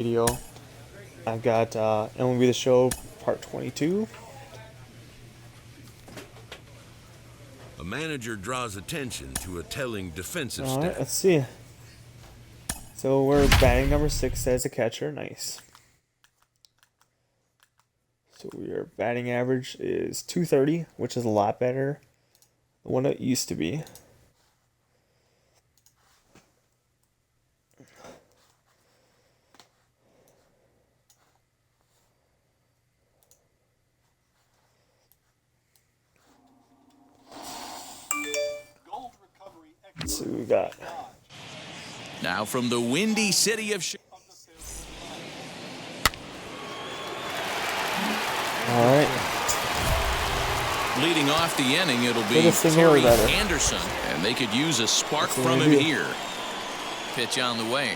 video. I've got MLB The Show Part 22. A manager draws attention to a telling defensive All right, stat. let's see. So we're batting number 6 as a catcher. Nice. So your batting average is 230, which is a lot better than what it used to be. Let's see what we got. Now from the windy city of Chicago. All right. Leading off the inning, it'll be This thing here Terry better. Anderson, and they could use a spark That's what from we him do. here. Pitch on the way.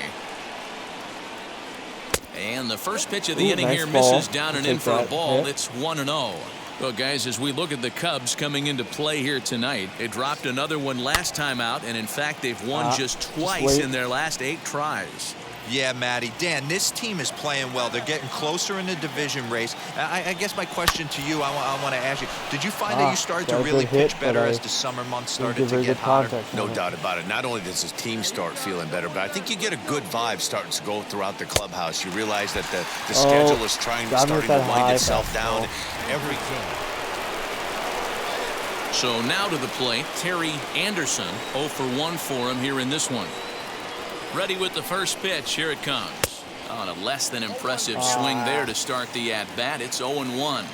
And the first pitch of the Ooh, inning nice here ball. misses down and in Take for a that. ball. Yep. It's 1-0. Well, guys, as we look at the Cubs coming into play here tonight, they dropped another one last time out, and in fact, they've won just twice wait. in their last 8 tries. Yeah, Matty. Dan, this team is playing well. They're getting closer in the division race. I guess my question to you, I want to ask you, did you find that you started to that was a really good hit, pitch better but as the summer months didn't started give to very get good hotter? contact No on it. doubt about it. Not only does his team start feeling better, but I think you get a good vibe starting to go throughout the clubhouse. You realize that the schedule is got me with starting to that wind high itself down fastball. every game. So now to the plate, Terry Anderson. 0 for 1 for him here in this one. Ready with the first pitch. Here it comes. On a less than impressive swing there to start the at-bat. It's 0-1.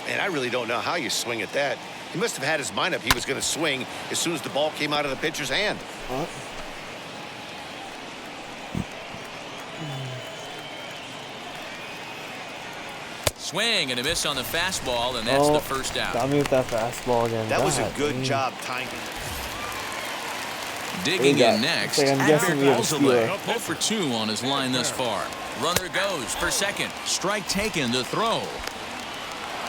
And I really don't know how you swing at that. He must have had his mind up he was going to swing as soon as the ball came out of the pitcher's hand. Swing and a miss on the fastball, and that's the first out. Got me with that fastball again. That was a God, good dang. job timing. Digging got- in next, I'm guessing we have a Alzolay, steal. 0 for 2 on his line thus far. Runner goes for second. Strike taken to throw.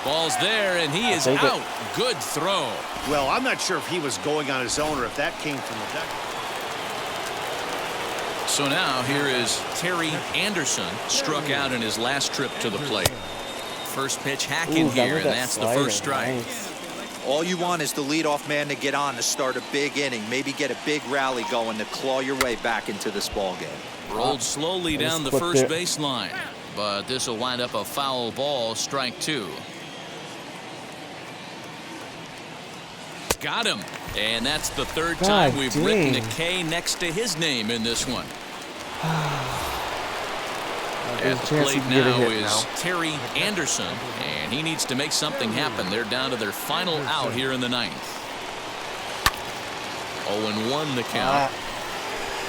Ball's there, and he is take it. out. Good throw. Well, I'm not sure if he was going on his own or if that came from the deck. So now here is Terry Anderson, struck out in his last trip to the plate. First pitch hacking Ooh, got me here, with and that that's the slider. first strike. Nice. All you want is the leadoff man to get on to start a big inning, maybe get a big rally going to claw your way back into this ball game. Rolled slowly down the clipped first it. baseline, but this will wind up a foul ball, strike 2. Got him, and that's the third time God we've written a dang. K next to his name in this one. There's At a the chance he plate can get a now hit is now. Terry Anderson, and he needs to make something happen. They're down to their final out here in the 9th. 0-1 the count.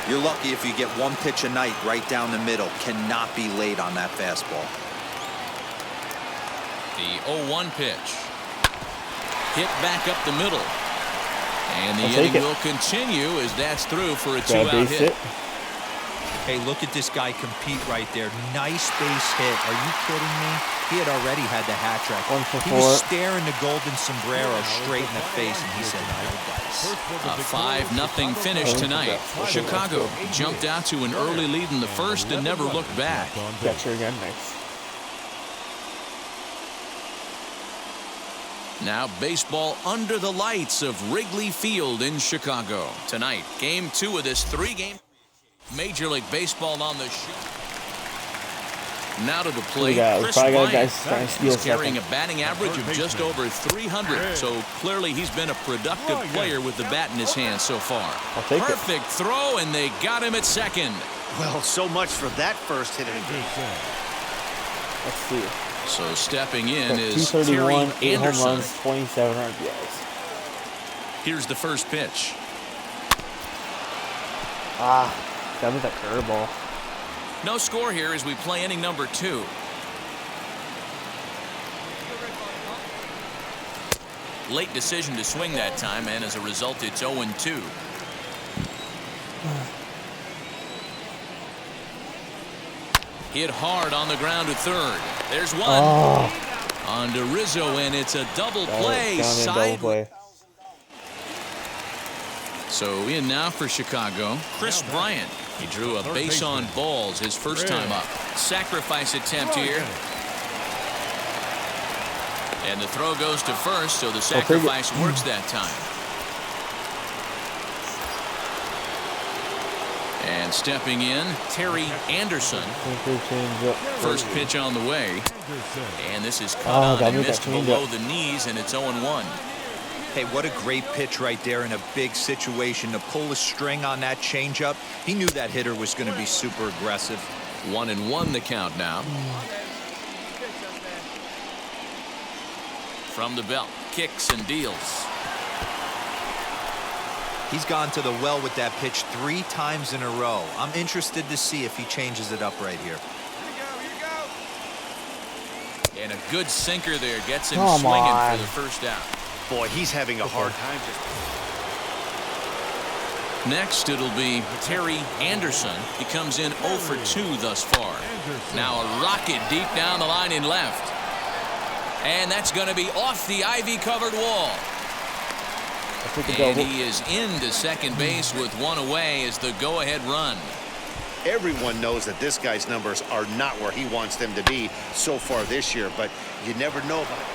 You're lucky if you get one pitch a night right down the middle. Cannot be late on that fastball. The 0-1 pitch. Hit back up the middle. And the I'll take inning it. will continue as that's through for a Got a 2-out base hit. hit. Hey, look at this guy compete right there. Nice base hit. Are you kidding me? He had already had the hat trick. 1 for He 4. was staring the golden sombrero straight in the face, and he said, no dice. A 5-0 finish tonight. Chicago jumped out to an early lead in the first and never looked back. Catcher again. Nice. Now baseball under the lights of Wrigley Field in Chicago. Tonight, game 2 of this 3-game Major League Baseball on the show. Now to the plate, got? We Chris probably got a Bryant. guy trying to steal He's carrying second. a batting average of just over 300, so clearly he's been a productive player with the bat in his hand so far. I'll take it. Perfect throw, and they got him at second. Well, so much for that first hit of the game. Let's see. So stepping in is 231, Terry 8 home Anderson. runs, 27 RBIs. Here's the first pitch. Got me with that curveball. No score here as we play inning number 2. Late decision to swing that time, and as a result, it's 0-2. Hit hard on the ground to third. There's one. On to Rizzo, and it's a double play. Down in double play. So in now for Chicago, Chris Bryant. He drew a base on balls his first time up. Sacrifice attempt here. And the throw goes to first, so the sacrifice works that time. And stepping in, Terry Anderson. First pitch on the way. And this is caught on and missed below the knees, and it's 0-1. Hey, what a great pitch right there in a big situation to pull a string on that changeup. He knew that hitter was going to be super aggressive. 1-1 the count now. From the belt, kicks and deals. He's gone to the well with that pitch 3 times in a row. I'm interested to see if he changes it up right here. And a good sinker there gets him swinging for the first out. Boy, he's having a hard time. Next, it'll be Terry Anderson. He comes in 0 for 2 thus far. Now a rocket deep down the line in left. And that's going to be off the ivy-covered wall. And he is into second base with 1 away as the go-ahead run. Everyone knows that this guy's numbers are not where he wants them to be so far this year, but you never know about it.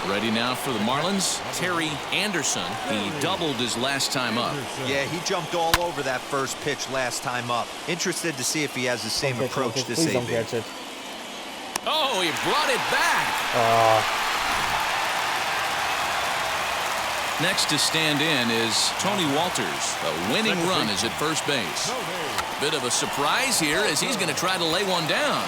Ready now for the Marlins, Terry Anderson. He doubled his last time up. Yeah, he jumped all over that first pitch last time up. Interested to see if he has the same approach this AB. Oh, he brought it back. Next to stand in is Tony Walters. A winning run is at first base. Bit of a surprise here as he's going to try to lay one down.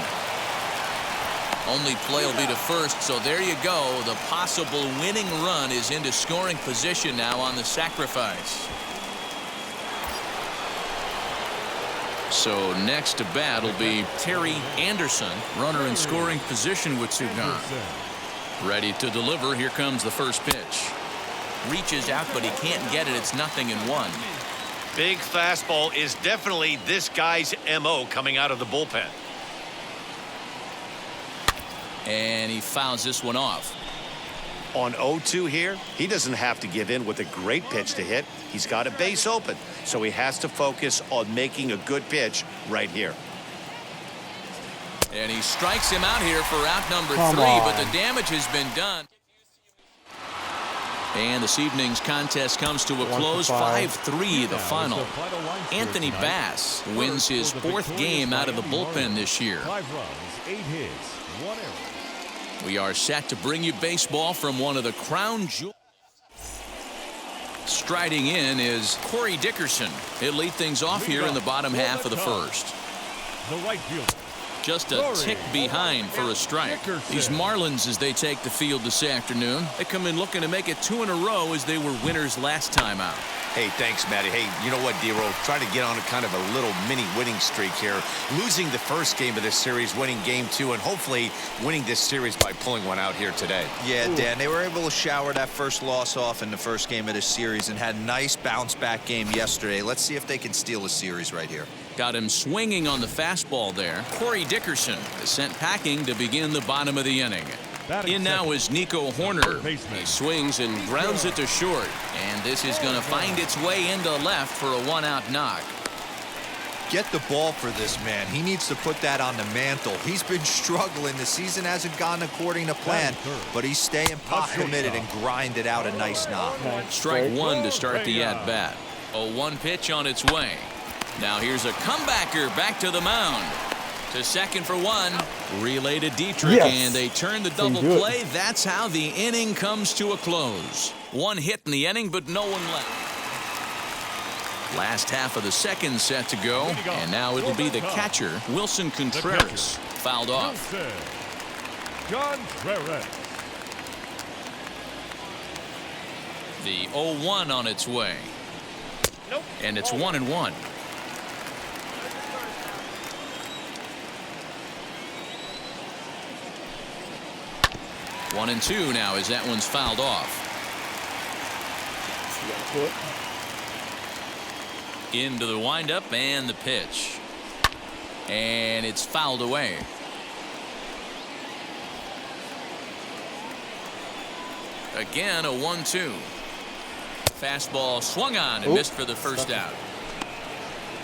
Only play will be to first, so there you go. The possible winning run is into scoring position now on the sacrifice. So next to bat will be Terry Anderson, runner in scoring position with 2 gone. Ready to deliver. Here comes the first pitch. Reaches out, but he can't get it. It's 0-1. Big fastball is definitely this guy's MO coming out of the bullpen. And he fouls this one off. On 0-2 here, he doesn't have to give in with a great pitch to hit. He's got a base open, so he has to focus on making a good pitch right here. And he strikes him out here for out number 3, but the damage has been done. And this evening's contest comes to a close, 5-3 the final. Anthony Bass wins his 4th game out of the bullpen this year. 5 runs, 8 hits, 1 error. We are set to bring you baseball from one of the crown jewels. Striding in is Corey Dickerson. He'll lead things off here in the bottom half of the first. The right fielder. Just a tick behind for a strike. These Marlins, as they take the field this afternoon, they come in looking to make it 2 in a row as they were winners last time out. Hey, thanks, Matty. Hey, you know what, D-Roll? Trying to get on a kind of a little mini winning streak here. Losing the first game of this series, winning game 2, and hopefully winning this series by pulling one out here today. Yeah, Dan, they were able to shower that first loss off in the first game of this series and had a nice bounce-back game yesterday. Let's see if they can steal a series right here. Got him swinging on the fastball there. Corey Dickerson is sent packing to begin the bottom of the inning. In now is Nico Horner. He swings and grounds it to short. And this is going to find its way into left for a 1-out knock. Get the ball for this man. He needs to put that on the mantle. He's been struggling. The season hasn't gone according to plan, but he's staying pot committed and grinded out a nice knock. Strike 1 to start the at-bat. A 1 pitch on its way. Now here's a comebacker back to the mound. To second for 1. Relay to Dietrich, and they turn the double play. That's how the inning comes to a close. 1 hit in the inning, but no one left. Last half of the second set to go, and now it'll be the catcher, Wilson Contreras, fouled off. The 0-1 on its way. And it's 1-1. 1-2 now as that one's fouled off. Into the windup and the pitch. And it's fouled away. Again, a 1-2. Fastball swung on and missed for the first out.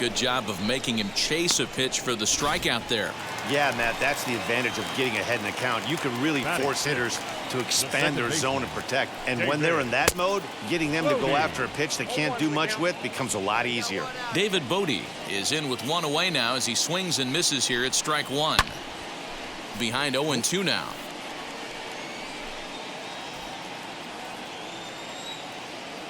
Good job of making him chase a pitch for the strikeout there. Yeah, Matt, that's the advantage of getting ahead in the count. You can really force hitters to expand their zone and protect. And when they're in that mode, getting them to go after a pitch they can't do much with becomes a lot easier. David Bodie is in with one away now as he swings and misses here at strike one. Behind 0-2 now.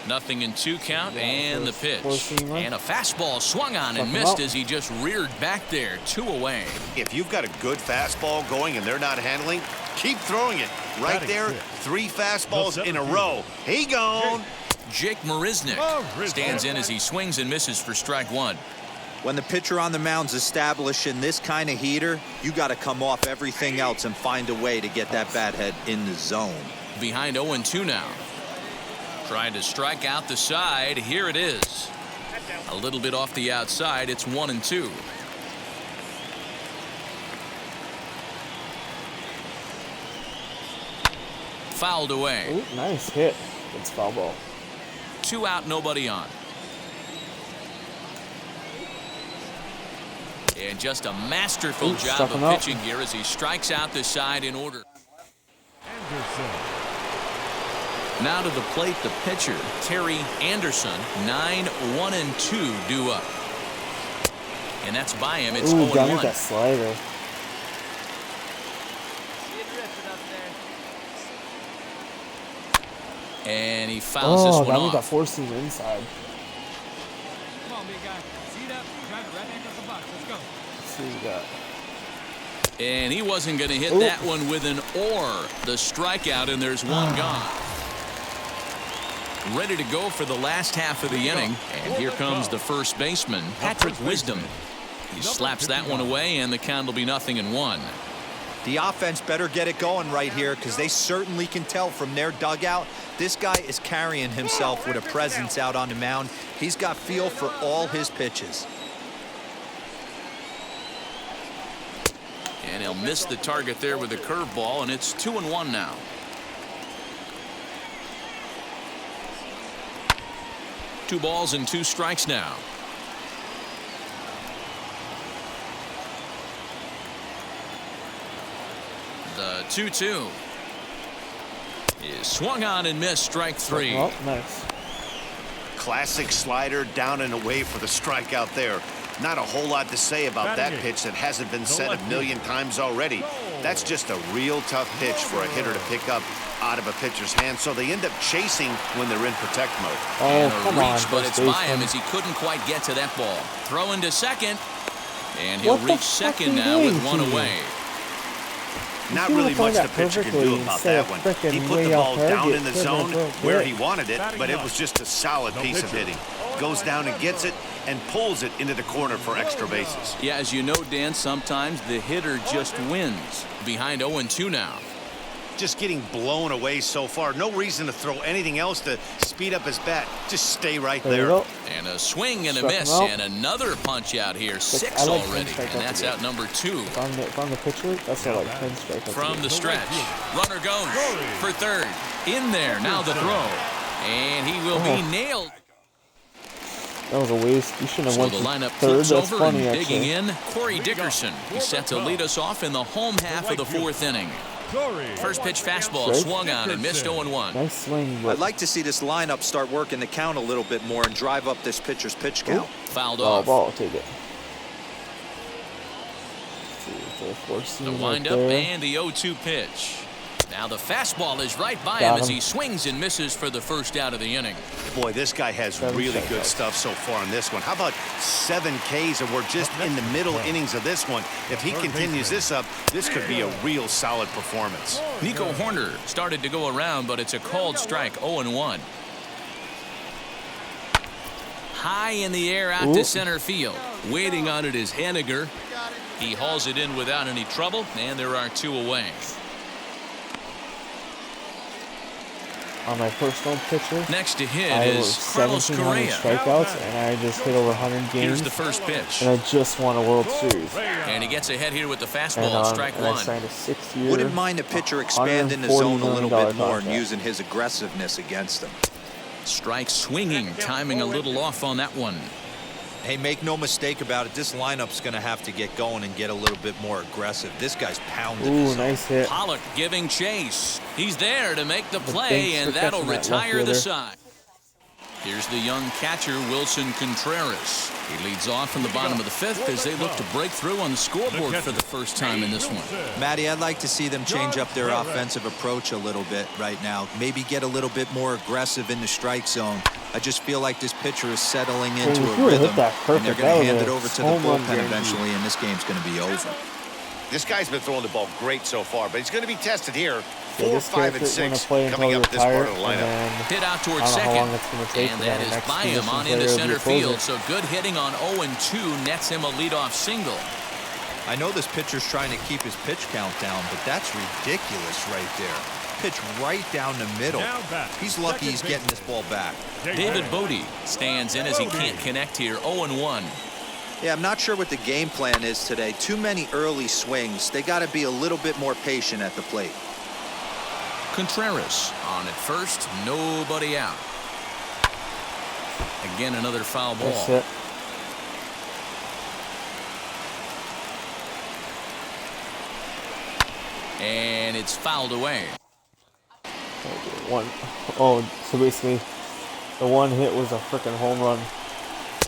Nothing in 2 count, and the pitch. And a fastball swung on and missed as he just reared back there. 2 away. If you've got a good fastball going and they're not handling, keep throwing it. Right there, 3 fastballs in a row. He gone. Jake Marisnick stands in as he swings and misses for strike one. When the pitcher on the mound's establishing this kind of heater, you got to come off everything else and find a way to get that bat head in the zone. Behind 0-2 now. Trying to strike out the side. Here it is. A little bit off the outside. It's 1-2. Fouled away. Ooh, nice hit. It's foul ball. 2 out, nobody on. And just a masterful job of pitching here as he strikes out the side in order. Now to the plate, the pitcher, Terry Anderson. 9-1-2 due up. And that's by him. It's 0-1. Got me that slider. And he fouls this one got me off. that 4-seam inside. Come on, big guy. See that? Drive it right back up the box. Let's go. Let's see what we got. And he wasn't going to hit that one with an or. The strikeout, and there's one gone. Ready to go for the last half of the inning. And here comes the first baseman, Patrick Wisdom. He slaps that one away, and the count will be 0-1. The offense better get it going right here because they certainly can tell from their dugout this guy is carrying himself with a presence out on the mound. He's got feel for all his pitches. And he'll miss the target there with a curveball, and it's 2-1 now. Two balls and 2 strikes now. The 2-2 is swung on and missed. Strike 3. Oh, nice. Classic slider down and away for the strikeout there. Not a whole lot to say about that pitch that hasn't been said a million times already. That's just a real tough pitch for a hitter to pick up out of a pitcher's hand, so they end up chasing when they're in protect mode. And a reach, but it's by him as he couldn't quite get to that ball. Throwing to second, and he'll reach second now with one away. Not really much the pitcher can do about that one. He put the ball down in the zone where he wanted it, but it was just a solid piece of hitting. Goes down and gets it and pulls it into the corner for extra bases. Yeah, as you know, Dan, sometimes the hitter just wins. Behind 0-2 now. Just getting blown away so far. No reason to throw anything else to speed up his bat. Just stay right there. And a swing and a miss, and another punch out here. 6 already, and that's out number 2. From the pitcher, that's like 10 strikeouts. From the stretch, runner goes for third. In there, now the throw. And he will be nailed. That was a waste. You shouldn't have went the to lineup third. flips That's over funny, and digging actually. in. Corey Dickerson. He's set to lead us off in the home half of the 4th inning. First pitch fastball swung on and missed 0-1. Nice swing. I'd like to see this lineup start working the count a little bit more and drive up this pitcher's pitch count. Fouled off. Ball, take it. The windup and the 0-2 pitch. Now the fastball is right by him as he swings and misses for the first out of the inning. Boy, this guy has really good stuff so far in this one. How about 7 Ks, and we're just in the middle innings of this one. If he continues this up, this could be a real solid performance. Nico Horner started to go around, but it's a called strike. 0-1. High in the air out to center field. Waiting on it is Henniger. He hauls it in without any trouble, and there are 2 away. On my personal pitcher, next to hit I is was Carlos 1,700 Correa. strikeouts, and I just hit over 100 games. Here's the first pitch. And I just won a World Series. And he gets ahead here with the fastball. Strike and 1. I signed a 6-year. Wouldn't mind the pitcher expanding the zone a little bit more and contract. using his aggressiveness against them. Strike swinging, timing a little off on that one. Hey, make no mistake about it. This lineup's going to have to get going and get a little bit more aggressive. This guy's pounding. Ooh, nice hit. Pollock giving chase. He's there to make the But play, thanks and for that'll catching that, retire left the fielder. side. Here's the young catcher, Wilson Contreras. He leads off in the bottom of the fifth as they look to break through on the scoreboard for the first time in this one. Matty, I'd like to see them change up their offensive approach a little bit right now. Maybe get a little bit more aggressive in the strike zone. I just feel like this pitcher is settling into he a would've hit rhythm, that and they're perfect. going to That hand was it a over to the home run bullpen guarantee. eventually, and this game's going to be over. This guy's been throwing the ball great so far, but he's going to be tested here. Yeah, 4, this 5, and character 6 play coming until up this part retired, of the and lineup. then Hit out I towards don't know how second. long it's going to take. And for that the is next by him position on player into to be center closer. field. So good hitting on 0-2 nets him a leadoff single. I know this pitcher's trying to keep his pitch count down, but that's ridiculous right there. Pitch right down the middle. Now back. He's lucky he's Second getting this ball back. David Bodie stands in as he can't connect here. 0-1. Yeah, I'm not sure what the game plan is today. Too many early swings. They got to be a little bit more patient at the plate. Contreras on at first, nobody out. Again, another foul ball. That's it. And it's fouled away. One. Oh, so basically, the one hit was a freaking home run.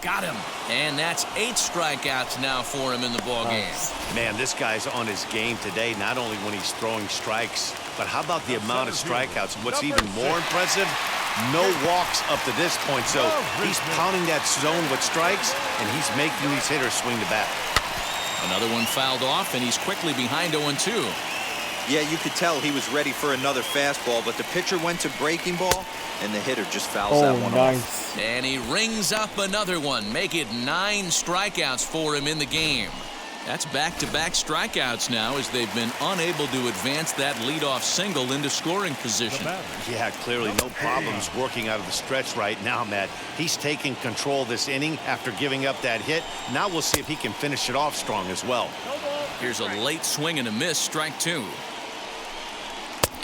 Got him. And that's 8 strikeouts now for him in the ball game. Man, this guy's on his game today, not only when he's throwing strikes, but how about the amount of strikeouts? What's even more impressive, no walks up to this point. So he's pounding that zone with strikes, and he's making these hitters swing the bat. Another one fouled off, and he's quickly behind 0-2. Yeah, you could tell he was ready for another fastball, but the pitcher went to breaking ball, and the hitter just fouls that Oh, one off. nice. And he rings up another one, make it 9 strikeouts for him in the game. That's back-to-back strikeouts now as they've been unable to advance that leadoff single into scoring position. Yeah, clearly no problems working out of the stretch right now, Matt. He's taking control of this inning after giving up that hit. Now we'll see if he can finish it off strong as well. Here's a late swing and a miss, strike 2.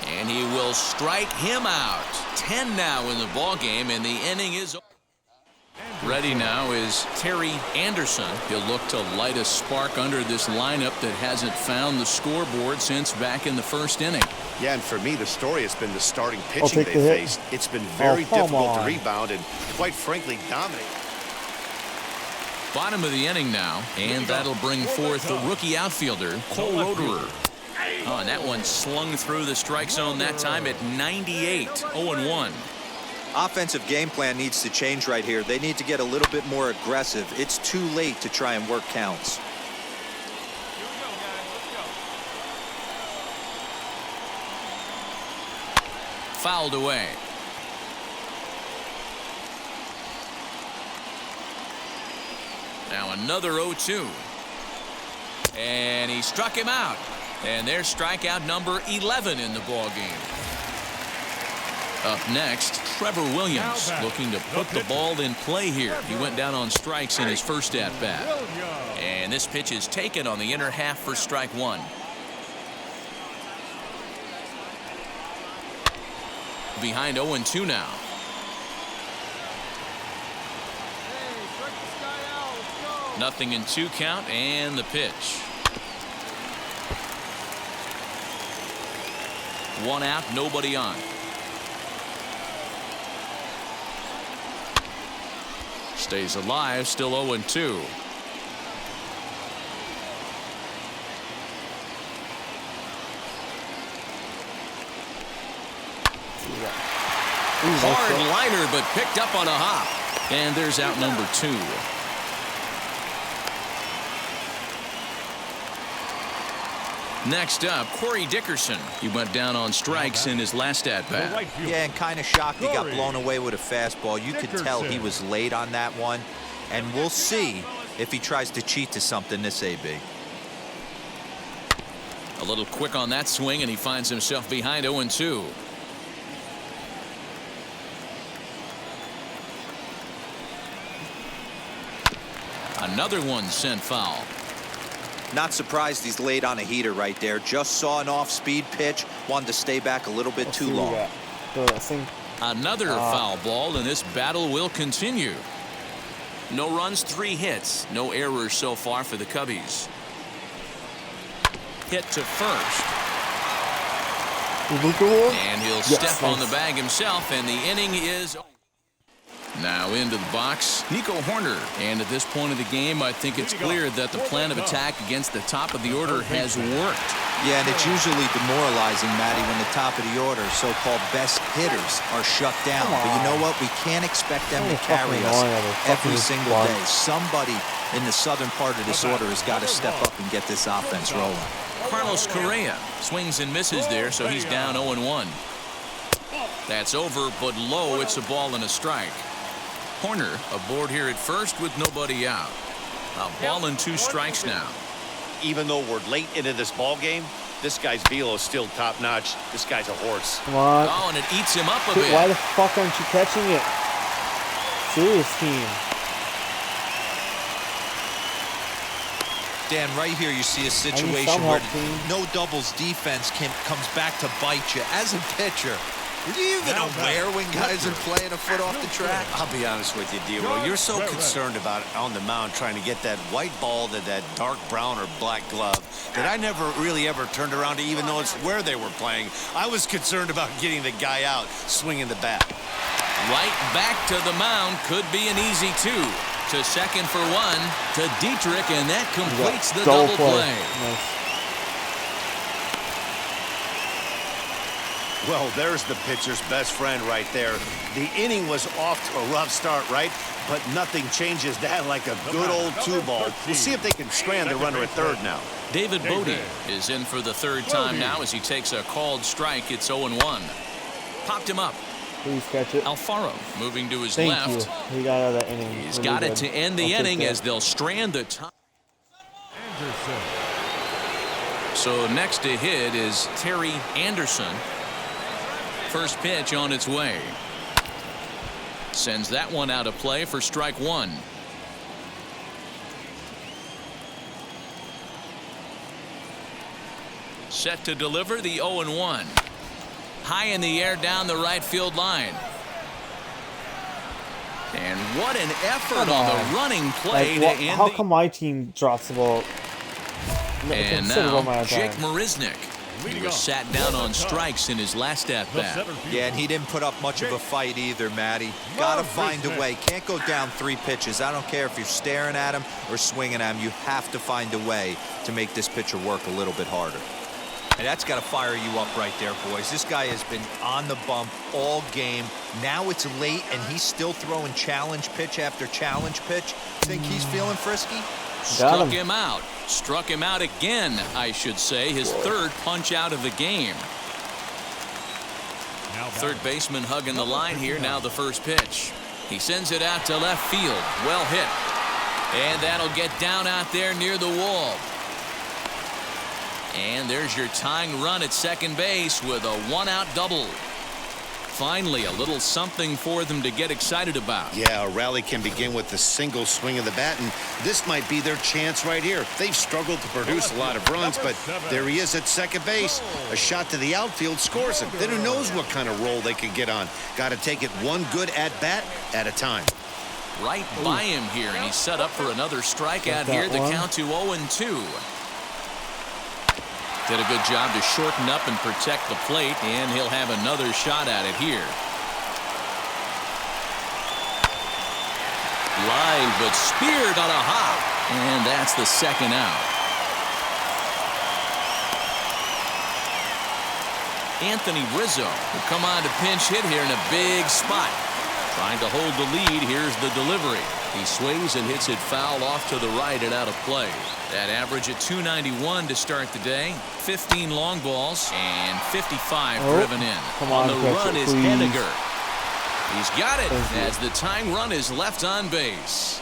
And he will strike him out. 10 now in the ball game, and the inning is over. Ready now is Terry Anderson. He'll look to light a spark under this lineup that hasn't found the scoreboard since back in the first inning. Yeah, and for me, the story has been the starting pitching they take the hit. faced. It's been very come difficult on. to rebound and, quite frankly, dominate. Bottom of the inning now, and that'll bring forth the rookie outfielder, Cole Roederer. Oh, and that one slung through the strike zone that time at 98, 0-1. Offensive game plan needs to change right here. They need to get a little bit more aggressive. It's too late to try and work counts. Fouled away. Now another 0-2. And he struck him out. And there's strikeout number 11 in the ball game. Up next, Trevor Williams looking to put the ball in play here. He went down on strikes in his first at-bat. And this pitch is taken on the inner half for strike 1. Behind 0-2 now. Nothing in 2 count, and the pitch. 1 out, nobody on. Stays alive, still 0-2. Hard liner, but picked up on a hop. And there's out number 2. Next up, Corey Dickerson. He went down on strikes in his last at-bat. Yeah, and kind of shocked he got blown away with a fastball. You could tell he was late on that one. And we'll see if he tries to cheat to something this AB. A little quick on that swing, and he finds himself behind 0-2. Another one sent foul. Not surprised he's laid on a heater right there. Just saw an off-speed pitch. Wanted to stay back a little bit too long. Another foul ball, and this battle will continue. No runs, 3 hits. No errors so far for the Cubbies. Hit to first. And he'll step on the bag himself, and the inning is now into the box. Nico Horner. And at this point of the game, I think it's clear that the plan of attack against the top of the order has worked. Yeah, and it's usually demoralizing, Matty, when the top of the order, so-called best hitters, are shut down. But you know what? We can't expect them to carry us every single day. Somebody in the southern part of this order has got to step up and get this offense rolling. Carlos Correa swings and misses there, so he's down 0-1. That's over, but low. It's a ball and a strike. Horner aboard here at first with nobody out. A ball and 2 strikes now. Even though we're late into this ball game, this guy's velo is still top notch. This guy's a horse. Come on. Oh, and it eats him up a bit. Why the fuck aren't you catching it? Serious team. Dan, right here you see a situation where no doubles defense comes back to bite you. As a pitcher, were you even aware when guys are playing a foot off the track? I'll be honest with you, D-Roll. You're so concerned about on the mound trying to get that white ball to that dark brown or black glove that I never really ever turned around to even notice where they were playing. I was concerned about getting the guy out, swinging the bat. Right back to the mound. Could be an easy 2. To second for 1 to Dietrich, and that completes the double play. Nice. Well, there's the pitcher's best friend right there. The inning was off to a rough start, right? But nothing changes that like a good old 2-ball. We'll see if they can strand the runner at third now. David Bodie is in for the 3rd time now as he takes a called strike. It's 0-1. Popped him up. Please catch it. Alfaro moving to his Thank left. You. He got out of that inning. He's really got it to end the inning as they'll strand the top. So next to hit is Terry Anderson. First pitch on its way. Sends that one out of play for strike 1. Set to deliver the 0-1. High in the air down the right field line. And what an effort on the running play to end. How come my team drops the ball? And now Jake Marisnick. He was sat down on strikes in his last at-bat. Yeah, and he didn't put up much of a fight either, Matty. Got to find a way. Can't go down 3 pitches. I don't care if you're staring at him or swinging at him. You have to find a way to make this pitcher work a little bit harder. And that's got to fire you up right there, boys. This guy has been on the bump all game. Now it's late, and he's still throwing challenge pitch after challenge pitch. Think he's feeling frisky? Struck him out. Struck him out again, I should say. His 3rd punch out of the game. Third baseman hugging the line here. Now the first pitch. He sends it out to left field. Well hit. And that'll get down out there near the wall. And there's your tying run at second base with a 1-out double. Finally, a little something for them to get excited about. Yeah, a rally can begin with a single swing of the bat, and this might be their chance right here. They've struggled to produce a lot of runs, but there he is at second base. A shot to the outfield scores him. Then who knows what kind of roll they can get on. Got to take it one good at-bat at a time. Right by him here, and he's set up for another strikeout here. The count to 0-2. Did a good job to shorten up and protect the plate, and he'll have another shot at it here. Line, but speared on a hop, and that's the 2nd out. Anthony Rizzo will come on to pinch hit here in a big spot. Trying to hold the lead. Here's the delivery. He swings and hits it foul off to the right and out of play. That average at 291 to start the day. 15 long balls and 55 driven in. On the run is Henniger. He's got it as the tying run is left on base.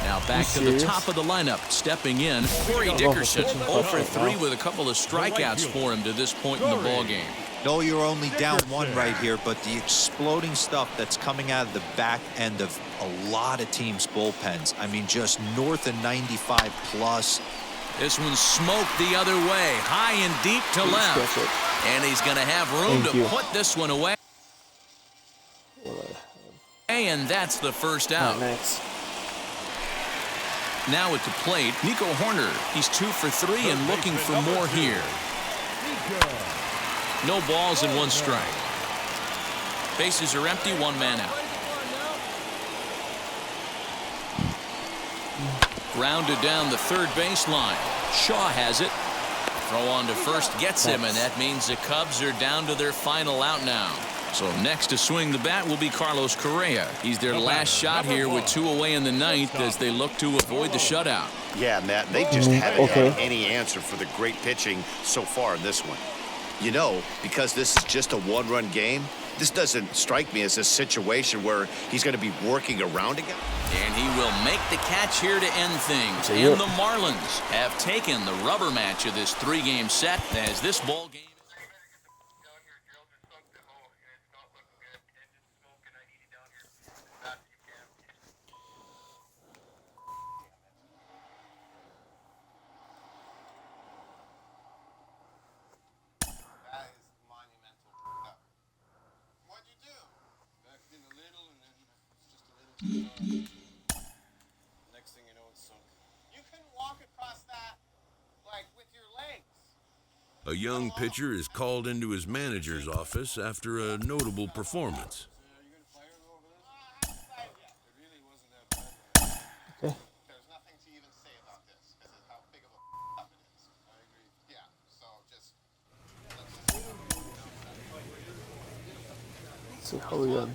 Now back to the top of the lineup. Stepping in, Corey Dickerson. 0 for 3 with a couple of strikeouts for him to this point in the ballgame. No, you're only down 1 right here, but the exploding stuff that's coming out of the back end of a lot of teams' bullpens. I mean, just north of 95 plus. This one smoked the other way, high and deep to left. And he's going to have room Thank to you. put this one away. And that's the first out. Nice. Now at the plate, Nico Horner. He's 2 for 3 and looking for more here. No balls and 1 strike. Bases are empty, 1 man out. Grounded down the third baseline. Shaw has it. Throw on to first gets him, and that means the Cubs are down to their final out now. So next to swing the bat will be Carlos Correa. He's their last shot here with 2 away in the ninth as they look to avoid the shutout. Yeah, Matt, they just haven't Okay. had any answer for the great pitching so far in this one. You know, because this is just a 1-run game, this doesn't strike me as a situation where he's going to be working around a guy. And he will make the catch here to end things. And the Marlins have taken the rubber match of this 3-game set as this ball game. Next thing you know, it's sunk. You can walk across that, like, with your legs. A young pitcher is called into his manager's office after a notable performance. Okay. There's nothing to even say about this because of how big of a up it is. I agree. Yeah, so just... Let's see how we done.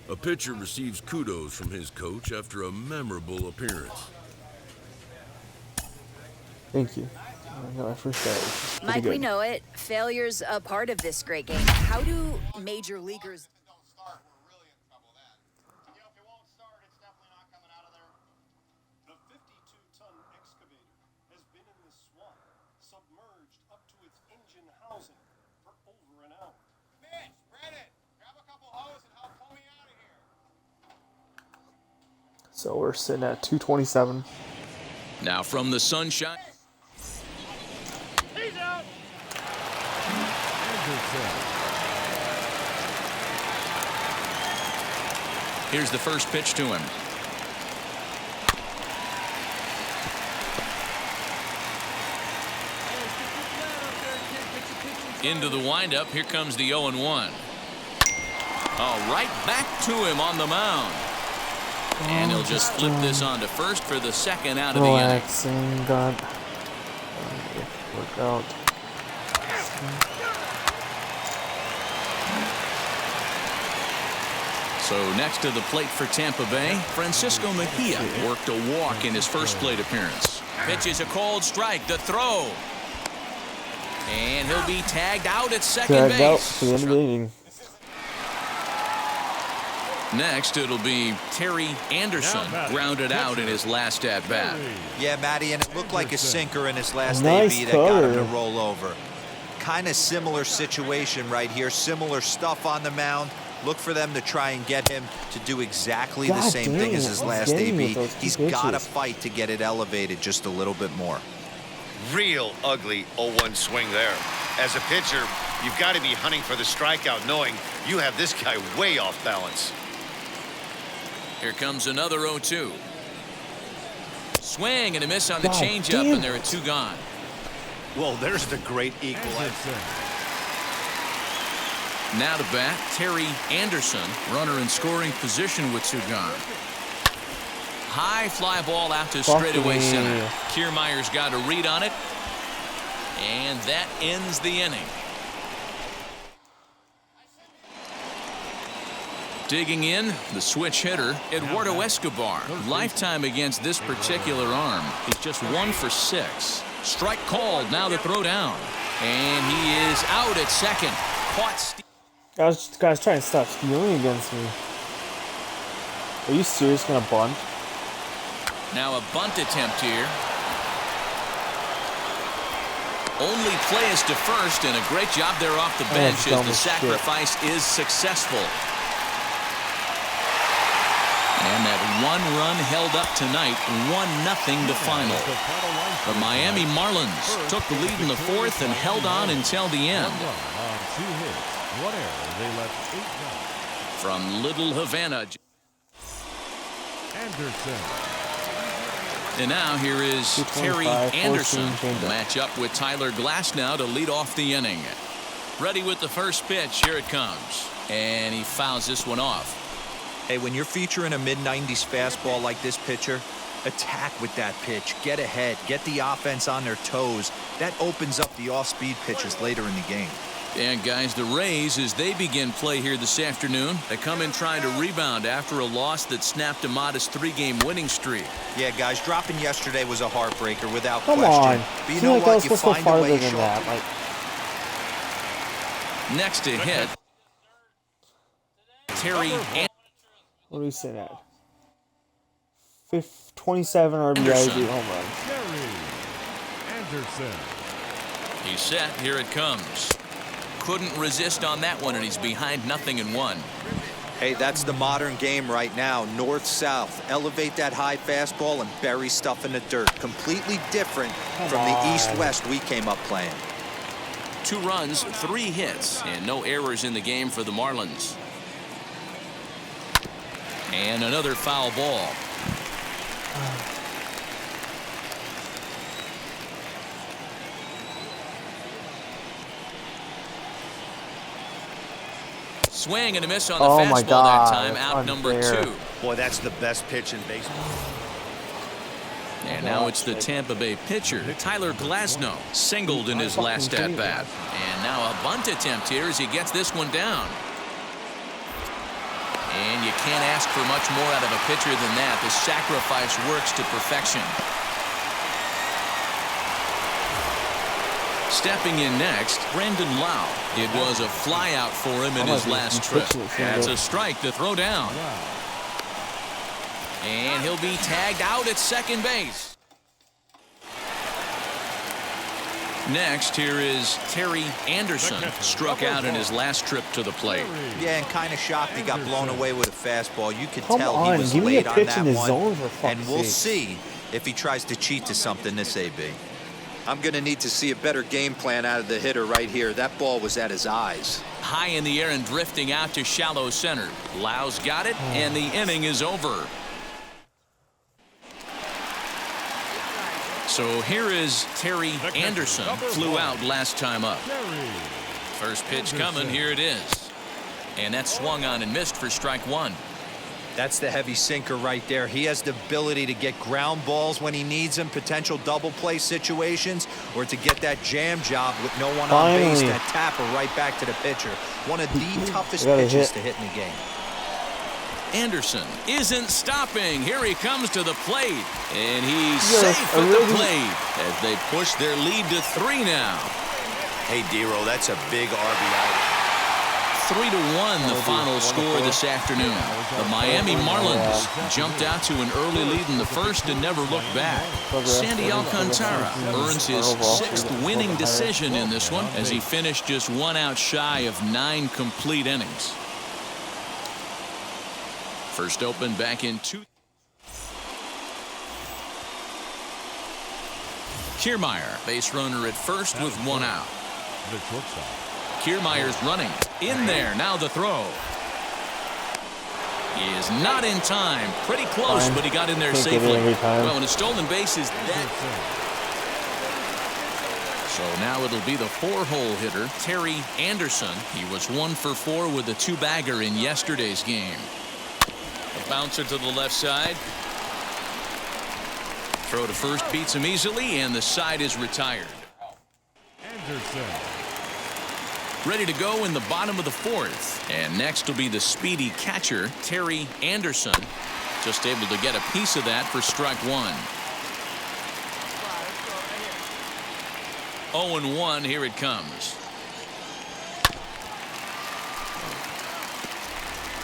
A pitcher receives kudos from his coach after a memorable appearance. Thank you. I got my first out, which is pretty Mike, good. we know it. Failure's a part of this great game. How do major leaguers... don't start, we're really in trouble then. You know, if it won't start, it's definitely not coming out of there. The 52-ton excavator has been in the swamp, submerged up to its engine housing for over an hour. Mitch, Brennan, grab a couple hose and help pull me out of here. So we're sitting at 227. Now from the sunshine. He's out. Here's the first pitch to him. Into the windup. Here comes the 0-1. Oh, right back to him on the mound. And he'll just flip this on to first for the second out of the inning. Relaxing, God. Work out. So next to the plate for Tampa Bay, Francisco Mejia worked a walk in his first plate appearance. Pitches a cold strike, the throw. And he'll be tagged out at second Tagged out base. to the end of the inning. Next, it'll be Terry Anderson, grounded out in his last at-bat. Yeah, Matty, and it looked like a sinker in his last Nice AB that got him to cutter. roll over. Kind of similar situation right here. Similar stuff on the mound. Look for them to try and get him to do exactly the God same thing dang as it, his what's last getting AB. with those two He's got to pitches? fight to get it elevated just a little bit more. Real ugly 0-1 swing there. As a pitcher, you've got to be hunting for the strikeout, knowing you have this guy way off balance. Here comes another 0-2. Swing and a miss on the God changeup, damn and there are 2 gone. Well, there's the great equalizer. Now to bat, Terry Anderson, runner in scoring position with 2 gone. High fly ball out to straightaway me. center. Kiermaier's got a read on it, and that ends the inning. Digging in, the switch hitter, Eduardo Escobar. Lifetime against this particular arm. He's just 1 for 6. Strike called, now the throw down. And he is out at second. Caught. Guys trying to stop stealing against me. Are you serious? Gonna bunt? Now a bunt attempt here. Only play is to first, and a great job there off the bench as dumb the as shit. sacrifice is successful. One run held up tonight, 1-0 to final. The Miami Marlins took the lead in the fourth and held on until the end. On 2 hits, 1 error, they left 8 runs. From Little Havana. Anderson. And now here is Terry 225, Anderson. 14 changeup. Match up with Tyler Glasnow to lead off the inning. Ready with the first pitch. Here it comes. And he fouls this one off. Hey, when you're featuring a mid-90s fastball like this pitcher, attack with that pitch. Get ahead. Get the offense on their toes. That opens up the off-speed pitches later in the game. And guys, the Rays, as they begin play here this afternoon, they come in trying to rebound after a loss that snapped a modest 3-game winning streak. Yeah, guys, dropping yesterday was a heartbreaker without Come question. on. But you Feel know like I what? was You supposed to go find a farther way to than show that. up. Like, Next to hit, Terry Anderson. what do we sit at? 27 RBIs, Anderson. 8 home runs. Terry Anderson. He's set. Here it comes. Couldn't resist on that one, and he's behind 0-1. Hey, that's the modern game right now. North-south. Elevate that high fastball and bury stuff in the dirt. Completely different from the east-west we came up playing. 2 runs, 3 hits, and no errors in the game for the Marlins. And another foul ball. Swing and a miss on the Oh my fastball God, that time. Out unfair. number 2. Boy, that's the best pitch in baseball. And now it's the Tampa Bay pitcher, Tyler Glasnow, singled in his last at-bat. And now a bunt attempt here as he gets this one down. And you can't ask for much more out of a pitcher than that. The sacrifice works to perfection. Stepping in next, Brandon Lau. It was a flyout for him in his last trip. That's a strike to throw down. And he'll be tagged out at second base. Next, here is Terry Anderson. Struck out in his last trip to the plate. Yeah, and kind of shocked he got blown away with a fastball. You could Come tell on, he was give me a late on pitch that in the one. zone for fuck's And we'll sake. see if he tries to cheat to something this AB. I'm going to need to see a better game plan out of the hitter right here. That ball was at his eyes. High in the air and drifting out to shallow center. Lau's got it, and the inning is over. So here is Terry Anderson. Flew out last time up. First pitch coming. Here it is. And that swung on and missed for strike 1. That's the heavy sinker right there. He has the ability to get ground balls when he needs them, potential double play situations, or to get that jam job with no one on base, that tapper right back to the pitcher. One of the toughest pitches to hit in the game. Anderson isn't stopping. Here he comes to the plate. And he's safe at the plate as they push their lead to 3 now. Hey, Dero, that's a big RBI. 3-1 the final score this afternoon. The Miami Marlins jumped out to an early lead in the first and never looked back. Sandy Alcantara earns his 6th winning decision in this one as he finished just 1 out shy of 9 complete innings. First open back in 2. Kiermaier, base runner at first with 1 out. The shortstop. Kiermaier's running. In there. Now the throw. He is not in time. Pretty close, but he got in there safely. Well, and a stolen base is that. So now it'll be the 4-hole hitter, Terry Anderson. He was 1 for 4 with a 2-bagger in yesterday's game. A bouncer to the left side. Throw to first beats him easily, and the side is retired. Anderson. Ready to go in the bottom of the 4th. And next will be the speedy catcher, Terry Anderson. Just able to get a piece of that for strike 1. 0-1. Here it comes.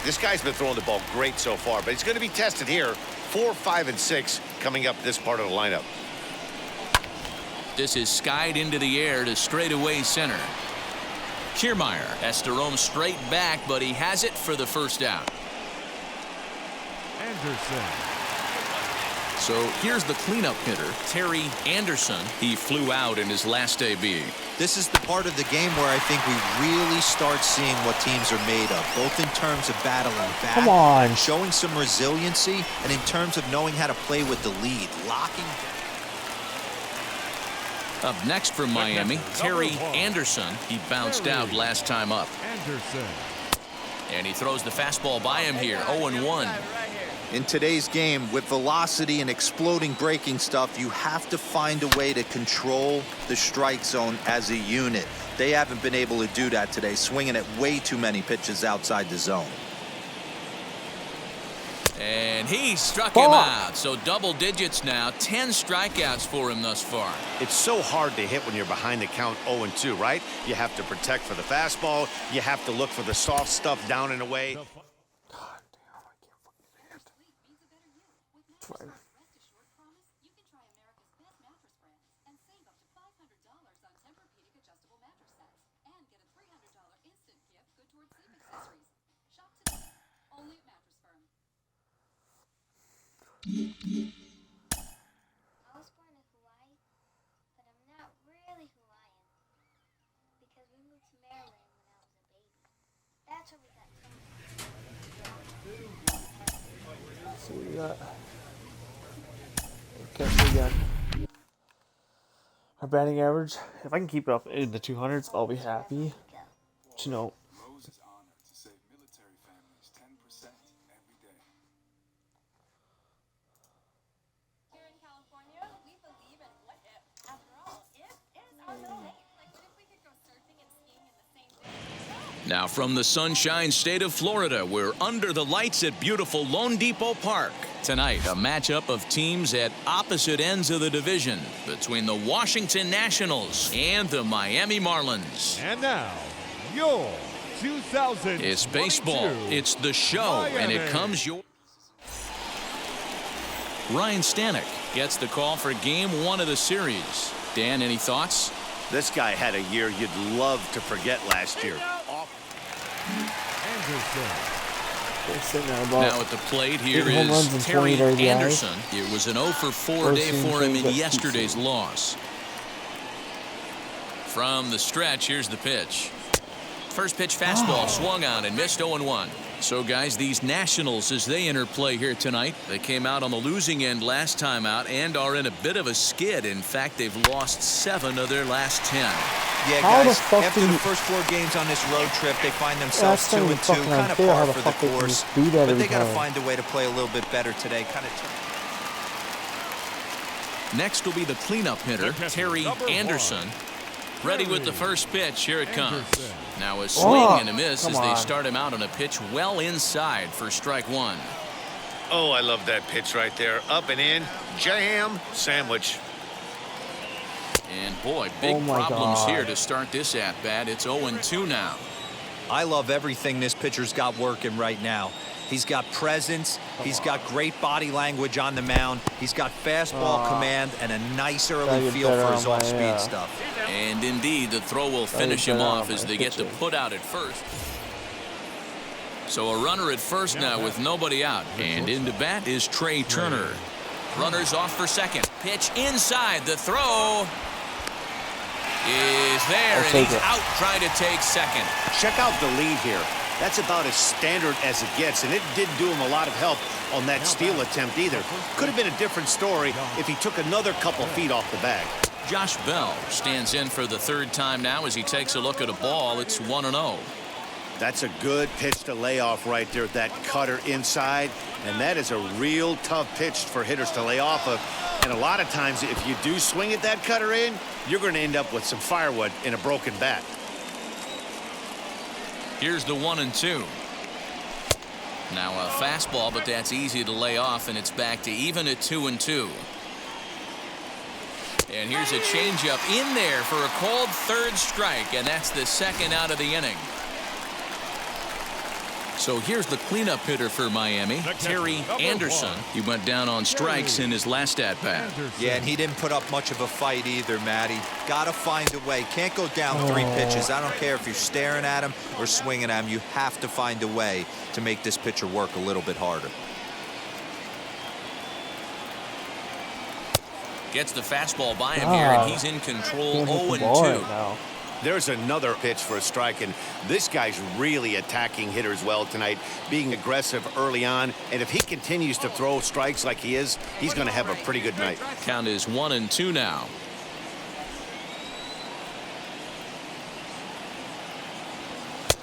This guy's been throwing the ball great so far, but he's going to be tested here. 4, 5, and 6 coming up this part of the lineup. This is skied into the air to straightaway center. Kiermaier has to roam straight back, but he has it for the first out. Anderson. So here's the cleanup hitter, Terry Anderson. He flew out in his last AB. This is the part of the game where I think we really start seeing what teams are made of, both in terms of battling back, Come on. showing some resiliency, and in terms of knowing how to play with the lead, locking. Up next from Miami, Terry Anderson. He bounced out last time up. Anderson. And he throws the fastball by him here, 0-1. In today's game, with velocity and exploding breaking stuff, you have to find a way to control the strike zone as a unit. They haven't been able to do that today, swinging at way too many pitches outside the zone. And he struck him out. So double digits now, 10 strikeouts for him thus far. It's so hard to hit when you're behind the count 0-2, right? You have to protect for the fastball. You have to look for the soft stuff down and away. God damn, I can't fucking hit. It's fine. I was born in Hawaii, but I'm not really Hawaiian because we moved to Maryland when I was a baby. That's where we got So we got. Okay, so we got our batting average. If I can keep it up in the 200s, I'll be happy. But, you know. Now from the sunshine state of Florida, we're under the lights at beautiful Lone Depot Park. Tonight, a matchup of teams at opposite ends of the division between the Washington Nationals and the Miami Marlins. And now, your 2000. It's baseball. It's the show, and it comes your... Ryan Stanek gets the call for Game 1 of the series. Dan, any thoughts? This guy had a year you'd love to forget last year. Now at the plate, here is Terry Anderson. It was an 0-for-4 day for him in yesterday's loss. From the stretch, here's the pitch. First pitch fastball swung on and missed 0-1. So, guys, these Nationals, as they interplay here tonight, they came out on the losing end last time out and are in a bit of a skid. In fact, they've lost 7 of their last 10. Yeah, guys, after the first 4 games on this road trip, they find themselves 2-2, kind of par for the course. But they got to find a way to play a little bit better today. Next will be the cleanup hitter, Terry Anderson. Ready with the first pitch. Here it comes. Now a swing and a miss as they start him out on a pitch well inside for strike 1. Oh, I love that pitch right there. Up and in. Jam. Sandwich. And boy, big problems here to start this at-bat. It's 0-2 now. I love everything this pitcher's got working right now. He's got presence. He's got great body language on the mound. He's got fastball command and a nice early feel for his off-speed stuff. And indeed, the throw will finish him off as they get the put out at first. So a runner at first now with nobody out. And into bat is Trey Turner. Runners off for second. Pitch inside. The throw is there, and he's out trying to take second. Check out the lead here. That's about as standard as it gets, and it didn't do him a lot of help on that steal attempt either. Could have been a different story if he took another couple feet off the bag. Josh Bell stands in for the 3rd time now as he takes a look at a ball. It's 1-0. That's a good pitch to lay off right there, that cutter inside, and that is a real tough pitch for hitters to lay off of. And a lot of times, if you do swing at that cutter in, you're going to end up with some firewood in a broken bat. Here's the 1-2. Now a fastball, but that's easy to lay off, and it's back to even at 2-2. And here's a changeup in there for a called 3rd strike, and that's the 2nd out of the inning. So here's the cleanup hitter for Miami, Terry Anderson. He went down on strikes in his last at-bat. Yeah, and he didn't put up much of a fight either, Matty. Got to find a way. Can't go down 3 pitches. I don't care if you're staring at him or swinging at him. You have to find a way to make this pitcher work a little bit harder. Gets the fastball by him here, and he's in control. 0-2. Now. There's another pitch for a strike, and this guy's really attacking hitters well tonight, being aggressive early on. And if he continues to throw strikes like he is, he's going to have a pretty good night. Count is 1-2 now.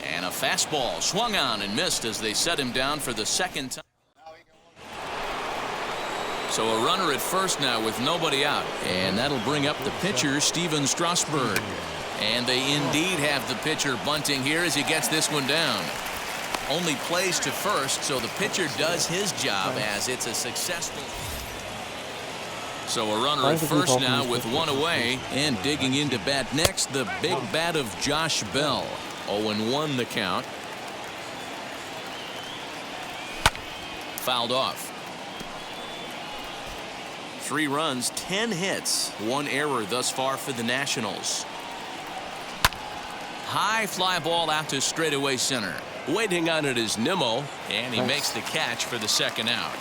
And a fastball swung on and missed as they set him down for the second time. So a runner at first now with nobody out, and that'll bring up the pitcher, Steven Strasburg. And they indeed have the pitcher bunting here as he gets this one down. Only plays to first, so the pitcher does his job as it's a successful. So a runner at first now with one away, and digging into bat next, the big bat of Josh Bell. 0-1 the count. Fouled off. 3 runs, 10 hits, 1 error thus far for the Nationals. High fly ball out to straightaway center. Waiting on it is Nimmo, and he makes the catch for the second out.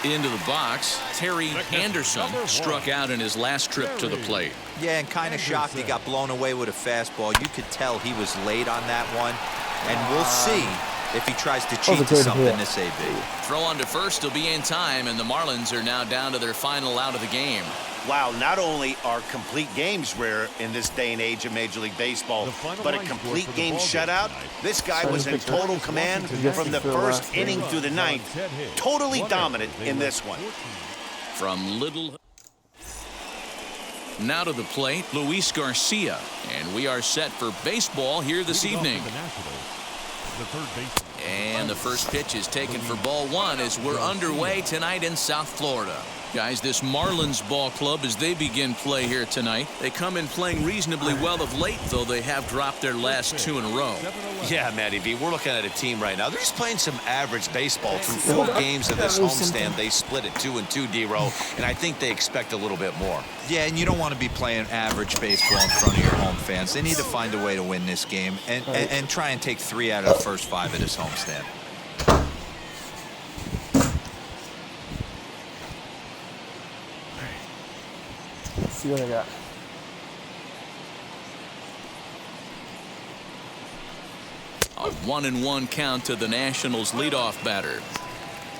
Into the box, Terry Anderson struck out in his last trip to the plate. Yeah, and kind of shocked he got blown away with a fastball. You could tell he was late on that one, and we'll see if he tries to cheat to something this AB. Throw on to first, he'll be in time, and the Marlins are now down to their final out of the game. Wow, not only are complete games rare in this day and age of Major League Baseball, but a complete game shutout. This guy was in total command from the first inning through the ninth. Totally dominant in this one. From Little. Now to the plate, Luis Garcia, and we are set for baseball here this evening. And the first pitch is taken for ball 1 as we're underway tonight in South Florida. Guys, this Marlins ball club, as they begin play here tonight, they come in playing reasonably well of late, though they have dropped their last 2 in a row. Yeah, Matty V, we're looking at a team right now. They're just playing some average baseball. Through 4 games of this homestand, they split at 2-2, D-Row, and I think they expect a little bit more. Yeah, and you don't want to be playing average baseball in front of your home fans. They need to find a way to win this game and try and take 3 out of the first 5 of this homestand. Let's see what I got. A 1-1 count to the Nationals leadoff batter.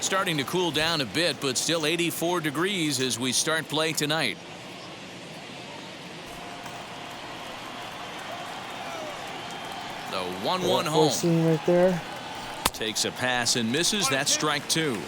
Starting to cool down a bit, but still 84 degrees as we start play tonight. The 1-1 home. Right there. Takes a pass and misses. That's strike 2.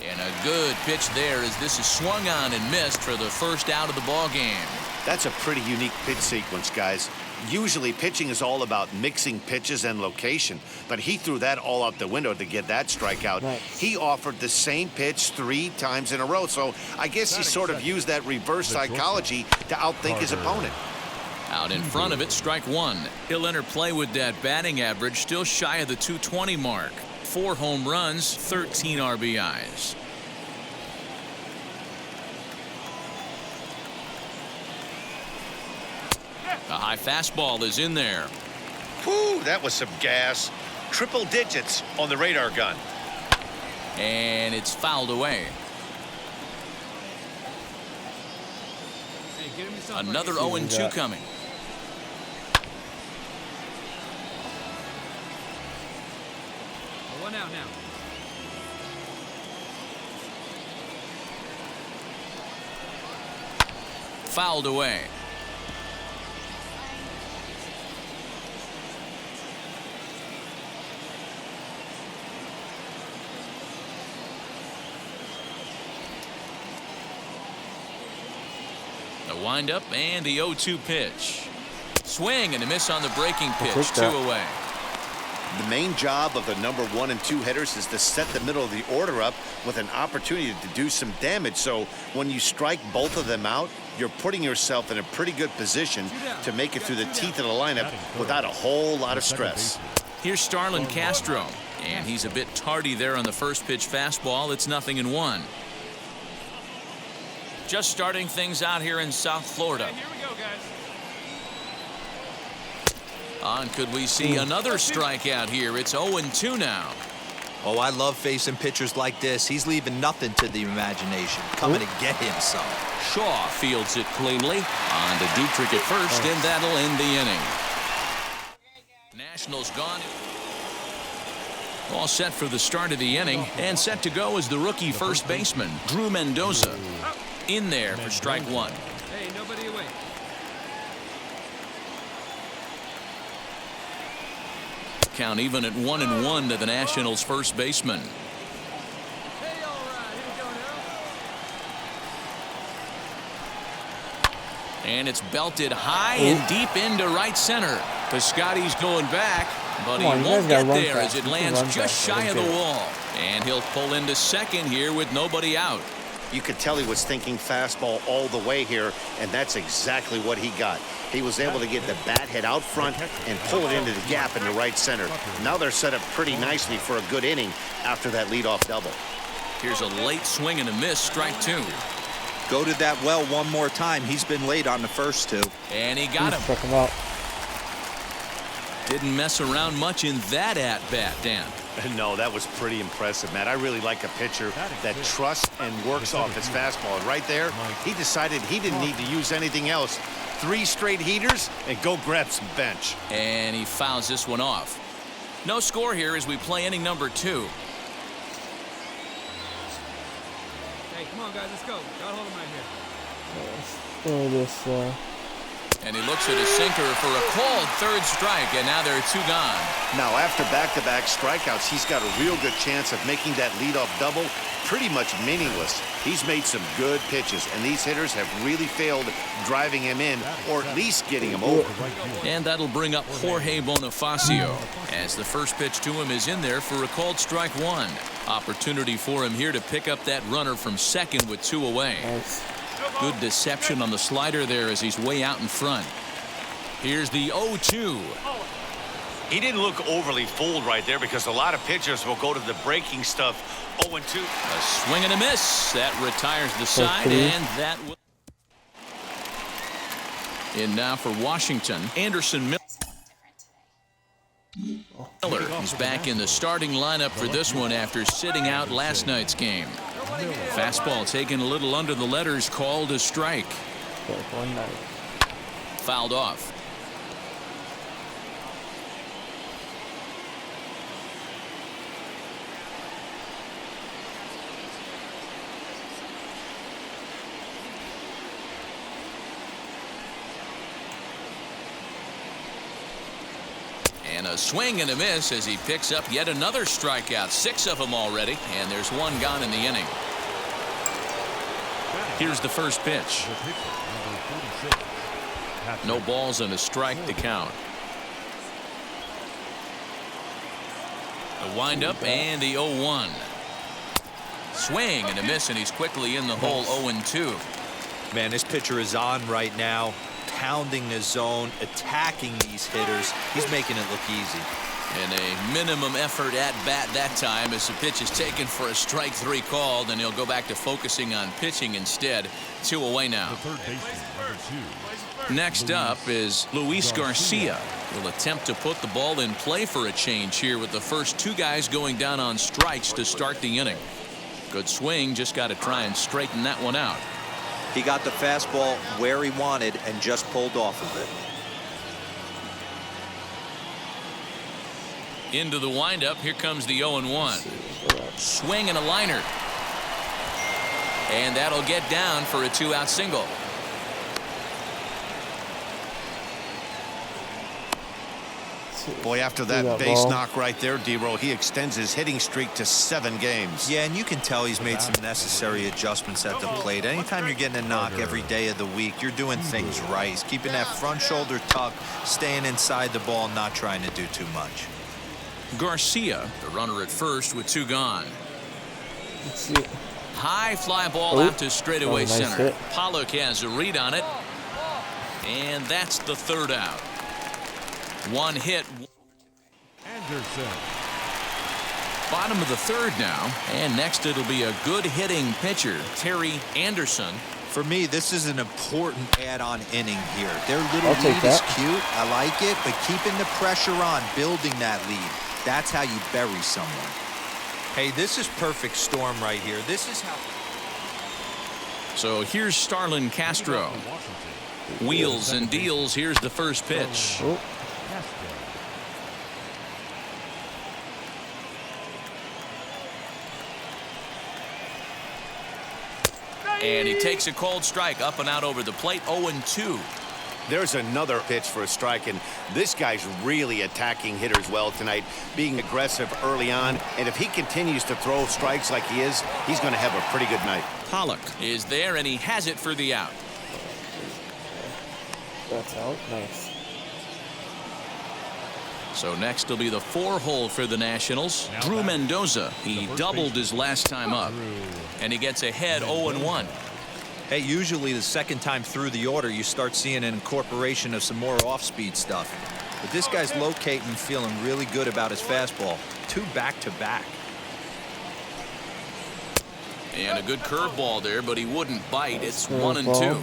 And a good pitch there as this is swung on and missed for the first out of the ball game. That's a pretty unique pitch sequence, guys. Usually pitching is all about mixing pitches and location, but he threw that all out the window to get that strikeout. Nice. He offered the same pitch 3 times in a row, so I guess he sort of used that reverse psychology to outthink his opponent. Out in front of it, strike 1. He'll enter play with that batting average still shy of the 220 mark. 4 home runs, 13 RBIs. A high fastball is in there. Whew, that was some gas. Triple digits on the radar gun. And it's fouled away. Hey, give me some Another 0-2 coming. One out now. Fouled away. The windup and the 0-2 pitch. Swing and a miss on the breaking pitch. 2 away. The main job of the number 1 and 2 hitters is to set the middle of the order up with an opportunity to do some damage. So when you strike both of them out, you're putting yourself in a pretty good position to make it through the teeth of the lineup without a whole lot of stress. Here's Starlin Castro, and he's a bit tardy there on the first pitch fastball. It's 0-1. just starting things out here in South Florida. Here we go, guys. On, could we see another strikeout here? It's 0-2 now. Oh, I love facing pitchers like this. He's leaving nothing to the imagination. Coming to get him some. Shaw fields it cleanly. On to Dietrich at first, and that'll end the inning. Nationals gone. All set for the start of the inning, and set to go is the rookie first baseman, Drew Mendoza. In there for strike one. Hey, nobody away. Count even at 1-1 to the Nationals first baseman. Hey, all right, here we go now. And it's belted high and deep into right center. Piscotty's going back, but he won't get there as it lands just shy of the wall. And he'll pull into second here with nobody out. You could tell he was thinking fastball all the way here, and that's exactly what he got. He was able to get the bat head out front and pull it into the gap in the right center. Now they're set up pretty nicely for a good inning after that leadoff double. Here's a late swing and a miss, strike two. Go to that well one more time. He's been late on the first two. And he got him. Struck him out. Didn't mess around much in that at-bat, Dan. No, that was pretty impressive, Matt. I really like a pitcher that trusts and works off his fastball. And right there, he decided he didn't need to use anything else. 3 straight heaters and go grab some bench. And he fouls this one off. No score here as we play inning number 2. Hey, come on, guys, let's go. Got hold of him right here. Throw this. And he looks at his sinker for a called third strike, and now there are 2 gone. Now, after back-to-back strikeouts, he's got a real good chance of making that leadoff double pretty much meaningless. He's made some good pitches, and these hitters have really failed driving him in or at least getting him over. And that'll bring up Jorge Bonifacio as the first pitch to him is in there for a called strike 1. Opportunity for him here to pick up that runner from second with 2 away. Good deception on the slider there as he's way out in front. Here's the 0-2. He didn't look overly fooled right there because a lot of pitchers will go to the breaking stuff 0-2. A swing and a miss. That retires the side, and that will. And now for Washington, Anderson Miller. He's back in the starting lineup for this one after sitting out last night's game. Fastball taken a little under the letters, called a strike. Fouled off. And a swing and a miss as he picks up yet another strikeout. 6 of them already, and there's 1 gone in the inning. Here's the first pitch. No balls and a strike to count. The windup and the 0-1. Swing and a miss, and he's quickly in the hole. 0-2. Man, this pitcher is on right now, pounding the zone, attacking these hitters. He's making it look easy. And a minimum effort at bat that time as the pitch is taken for a strike 3 called, and he'll go back to focusing on pitching instead. 2 away now. Next up is Luis Garcia. He'll attempt to put the ball in play for a change here with the first 2 guys going down on strikes to start the inning. Good swing, just got to try and straighten that one out. He got the fastball where he wanted and just pulled off of it. Into the windup. Here comes the 0-1. Swing and a liner. And that'll get down for a 2-out single. Boy, after that base knock right there, D-Roll, he extends his hitting streak to 7 games. Yeah, and you can tell he's made some necessary adjustments at the plate. Anytime you're getting a knock every day of the week, you're doing things right. He's keeping that front shoulder tucked, staying inside the ball, not trying to do too much. Garcia, the runner at first with 2 gone. Let's see. High fly ball out to straightaway nice center. hit. Pollock has a read on it. And that's the 3rd out. 1 hit. Anderson. Bottom of the 3rd now. And next it'll be a good hitting pitcher, Terry Anderson. For me, this is an important add-on inning here. Their little I'll take lead is that. cute. I like it, but keeping the pressure on, building that lead, that's how you bury someone. Hey, this is perfect storm right here. This is how... So here's Starlin Castro. Wheels and deals. Here's the first pitch. Oh. And he takes a cold strike up and out over the plate. 0-2. There's another pitch for a strike, and this guy's really attacking hitters well tonight, being aggressive early on. And if he continues to throw strikes like he is, he's going to have a pretty good night. Pollock is there, and he has it for the out. That's out. Nice. So next will be the 4-hole for the Nationals. Drew Mendoza. He doubled his last time up, and he gets ahead 0-1. Hey, usually the second time through the order, you start seeing an incorporation of some more off-speed stuff. But this guy's locating and feeling really good about his fastball. 2 back-to-back. And a good curveball there, but he wouldn't bite. It's 1-2.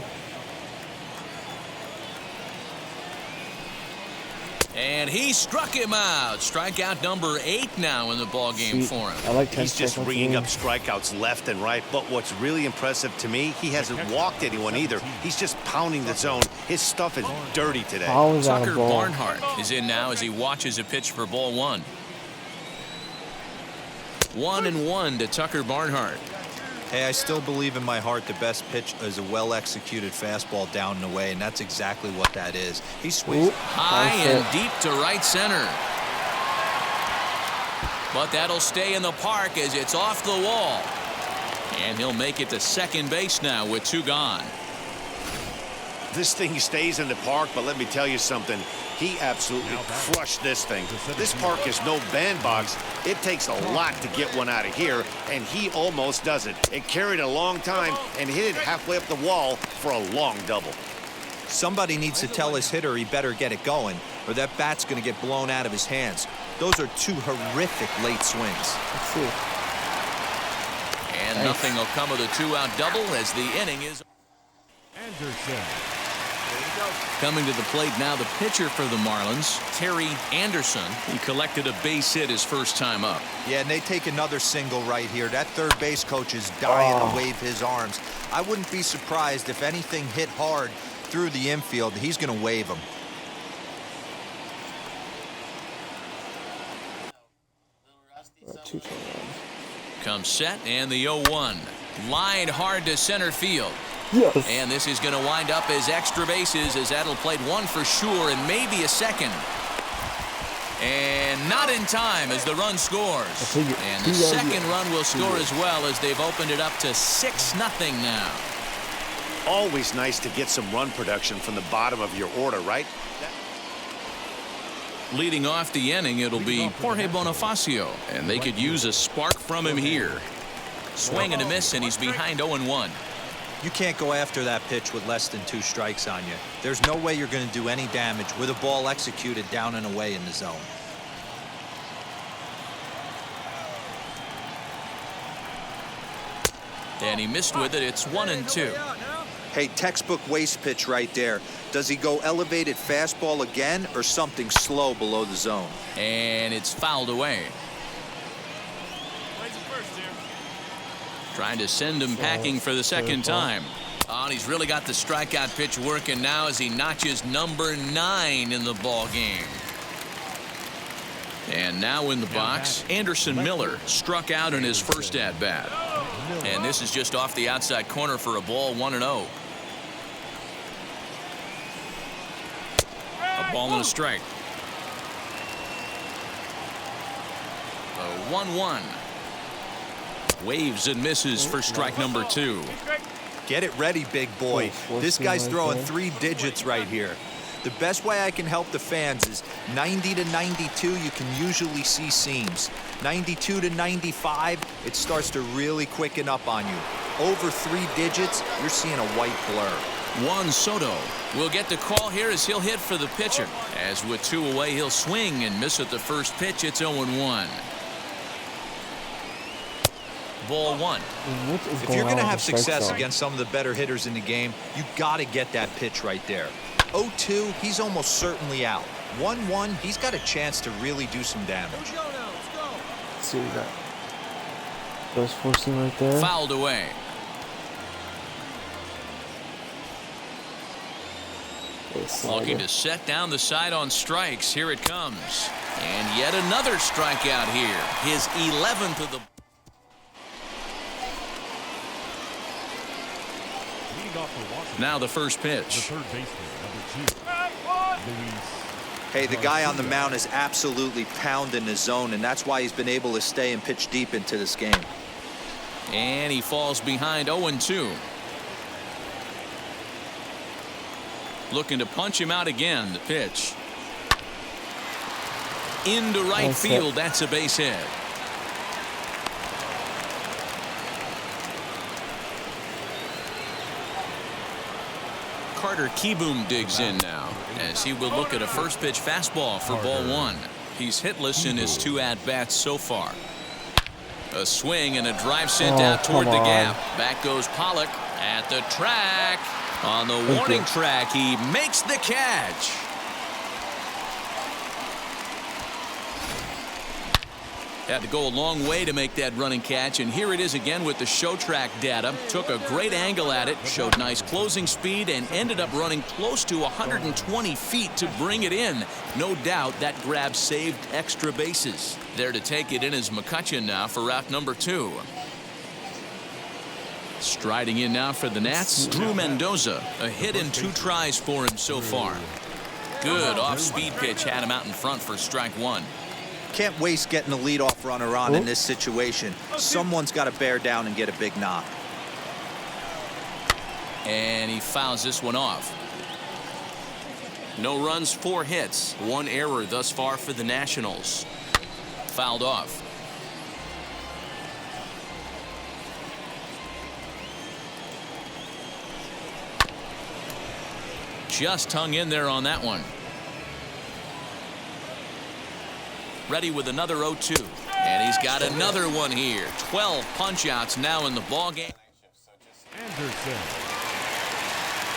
And he struck him out. Strikeout number 8 now in the ball game for him. I like 10 He's just strikeouts bringing in. up strikeouts left and right. But what's really impressive to me, he hasn't walked anyone either. He's just pounding the zone. His stuff is dirty today. Fouls on a Tucker ball. Barnhart is in now as he watches a pitch for ball 1. 1-1 to Tucker Barnhart. Hey, I still believe in my heart the best pitch is a well-executed fastball down and away, and that's exactly what that is. He swings high and deep to right center. But that'll stay in the park as it's off the wall. And he'll make it to second base now with 2 gone. This thing stays in the park, but let me tell you something. He absolutely crushed this thing. This park is no bandbox. It takes a lot to get one out of here, and he almost does it. It carried a long time and hit it halfway up the wall for a long double. Somebody needs to tell his hitter he better get it going, or that bat's going to get blown out of his hands. Those are 2 horrific late swings. Let's see. And nothing will come of the 2-out double as the inning is. Anderson. Coming to the plate now, the pitcher for the Marlins, Terry Anderson. He collected a base hit his first time up. Yeah, and they take another single right here. That third base coach is dying to wave his arms. I wouldn't be surprised if anything hit hard through the infield. He's going to wave them. Comes set and the 0-1. Line hard to center field. Yes. And this is going to wind up as extra bases as that'll plate 1 for sure and maybe a second. And not in time as the run scores. And the second run will score as well as they've opened it up to 6-0 now. Always nice to get some run production from the bottom of your order, right? Leading off the inning, it'll be Jorge Bonifacio, and they could use a spark from him here. Swing and a miss, and he's behind 0-1. You can't go after that pitch with less than 2 strikes on you. There's no way you're going to do any damage with a ball executed down and away in the zone. And he missed with it. It's 1-2. Hey, textbook waste pitch right there. Does he go elevated fastball again or something slow below the zone? And it's fouled away. Trying to send him packing for the second time. Oh, and he's really got the strikeout pitch working now as he notches number 9 in the ball game. And now in the box, Anderson Miller struck out in his first at-bat. And this is just off the outside corner for a ball, 1-0. A ball and a strike. A 1-1. Waves and misses for strike number 2. Get it ready, big boy. This guy's throwing 3 digits right here. The best way I can help the fans is 90 to 92, you can usually see seams. 92 to 95, it starts to really quicken up on you. Over 3 digits, you're seeing a white blur. Juan Soto will get the call here as he'll hit for the pitcher. As with 2 away, he'll swing and miss at the first pitch. It's 0-1. Ball one. If you're going to have success against some of the better hitters in the game, you got to get that pitch right there. 0-2, he's almost certainly out. 1-1, he's got a chance to really do some damage. Let's see what we got. First forcing right there. Fouled away. Looking to set down the side on strikes. Here it comes. And yet another strikeout here. His 11th of the... Now the first pitch. Hey, the guy on the mound is absolutely pounding the zone, and that's why he's been able to stay and pitch deep into this game. And he falls behind 0-2. Looking to punch him out again. The pitch. Into right field. That's a base hit. Carter Kieboom digs in now as he will look at a first pitch fastball for ball one. He's hitless in his 2 at-bats so far. A swing and a drive sent out toward the gap. Back goes Pollock at the track. On the warning track, he makes the catch. Had to go a long way to make that running catch, and here it is again with the show track data. Took a great angle at it, showed nice closing speed, and ended up running close to 120 feet to bring it in. No doubt that grab saved extra bases. There to take it in is McCutcheon now for route number 2. Striding in now for the Nats, Drew Mendoza. A hit in 2 tries for him so far. Good off-speed pitch had him out in front for strike 1. Can't waste getting the leadoff runner on in this situation. Someone's got to bear down and get a big knock. And he fouls this one off. No runs, 4 hits, 1 error thus far for the Nationals. Fouled off. Just hung in there on that one. Ready with another 0-2. And he's got another one here. 12 punch-outs now in the ballgame.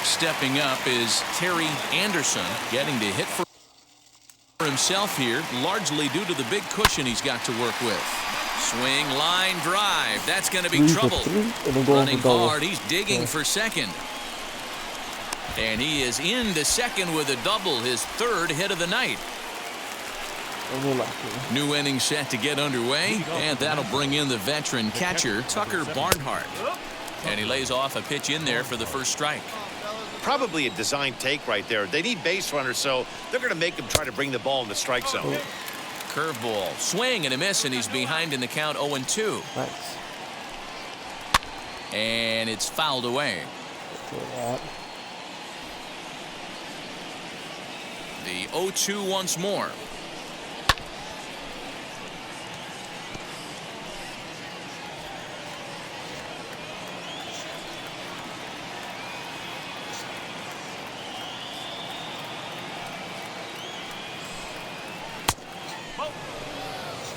Stepping up is Terry Anderson, getting to hit for himself here, largely due to the big cushion he's got to work with. Swing, line, drive. That's going to be trouble. Running hard, he's digging for second. And he is into second with a double, his 3rd hit of the night. New inning set to get underway, and that'll bring in the veteran catcher, Tucker Barnhart. And he lays off a pitch in there for the first strike. Probably a design take right there. They need base runners, so they're going to make him try to bring the ball in the strike zone. Curveball, swing and a miss, and he's behind in the count 0-2. Nice. And it's fouled away. The 0-2 once more.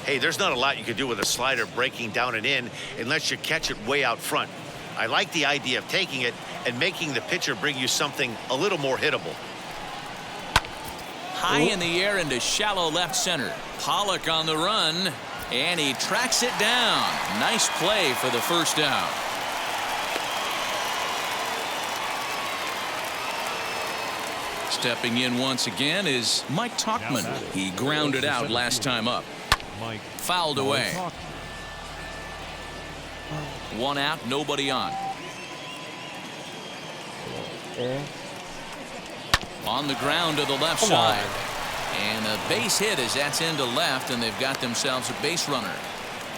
Hey, there's not a lot you can do with a slider breaking down and in unless you catch it way out front. I like the idea of taking it and making the pitcher bring you something a little more hittable. High in the air into shallow left center. Pollock on the run, and he tracks it down. Nice play for the first out. Stepping in once again is Mike Tauchman. He grounded out last time up. Fouled away. 1 out, nobody on. On the ground to the left side. And a base hit as that's into left, and they've got themselves a base runner.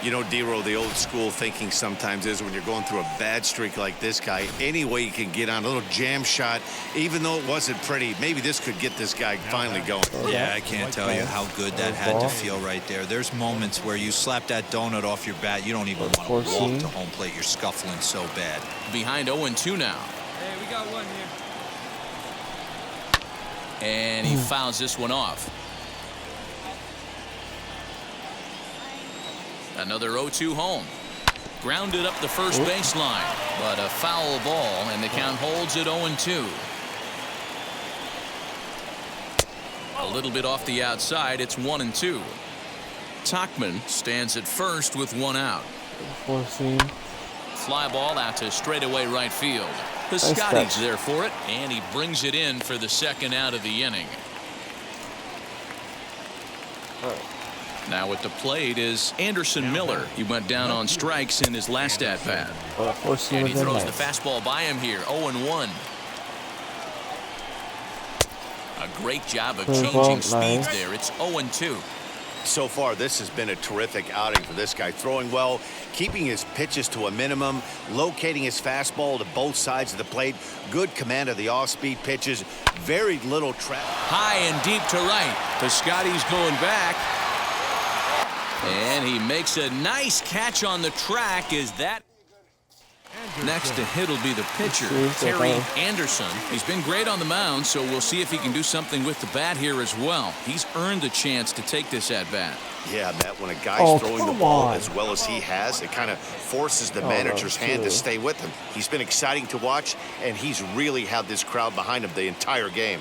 You know, D-Row, the old school thinking sometimes is when you're going through a bad streak like this guy, any way you can get on a little jam shot, even though it wasn't pretty, maybe this could get this guy finally going. Yeah, I can't tell you how good that had to feel right there. There's moments where you slap that donut off your bat, you don't even want to walk to home plate. You're scuffling so bad. Behind 0-2 now. Hey, we got one here. And he fouls this one off. Another 0-2 home. Grounded up the first baseline, but a foul ball, and the count holds at 0-2. A little bit off the outside, it's 1-2. Tachman stands at first with one out. Fly ball out to straightaway right field. Piscotty's there for it, and he brings it in for the second out of the inning. Now at the plate is Anderson Miller. He went down on strikes in his last at-bat. And he throws the fastball by him here, 0-1. A great job of changing speeds there. It's 0-2. So far, this has been a terrific outing for this guy. Throwing well, keeping his pitches to a minimum, locating his fastball to both sides of the plate. Good command of the off-speed pitches. Very little trap. High and deep to right. Piscotty's going back. And he makes a nice catch on the track. Is that... Next to hit will be the pitcher, Terry Anderson. He's been great on the mound, so we'll see if he can do something with the bat here as well. He's earned a chance to take this at-bat. Yeah, Matt, when a guy's throwing the ball as well as he has, it kind of forces the manager's hand to stay with him. He's been exciting to watch, and he's really had this crowd behind him the entire game.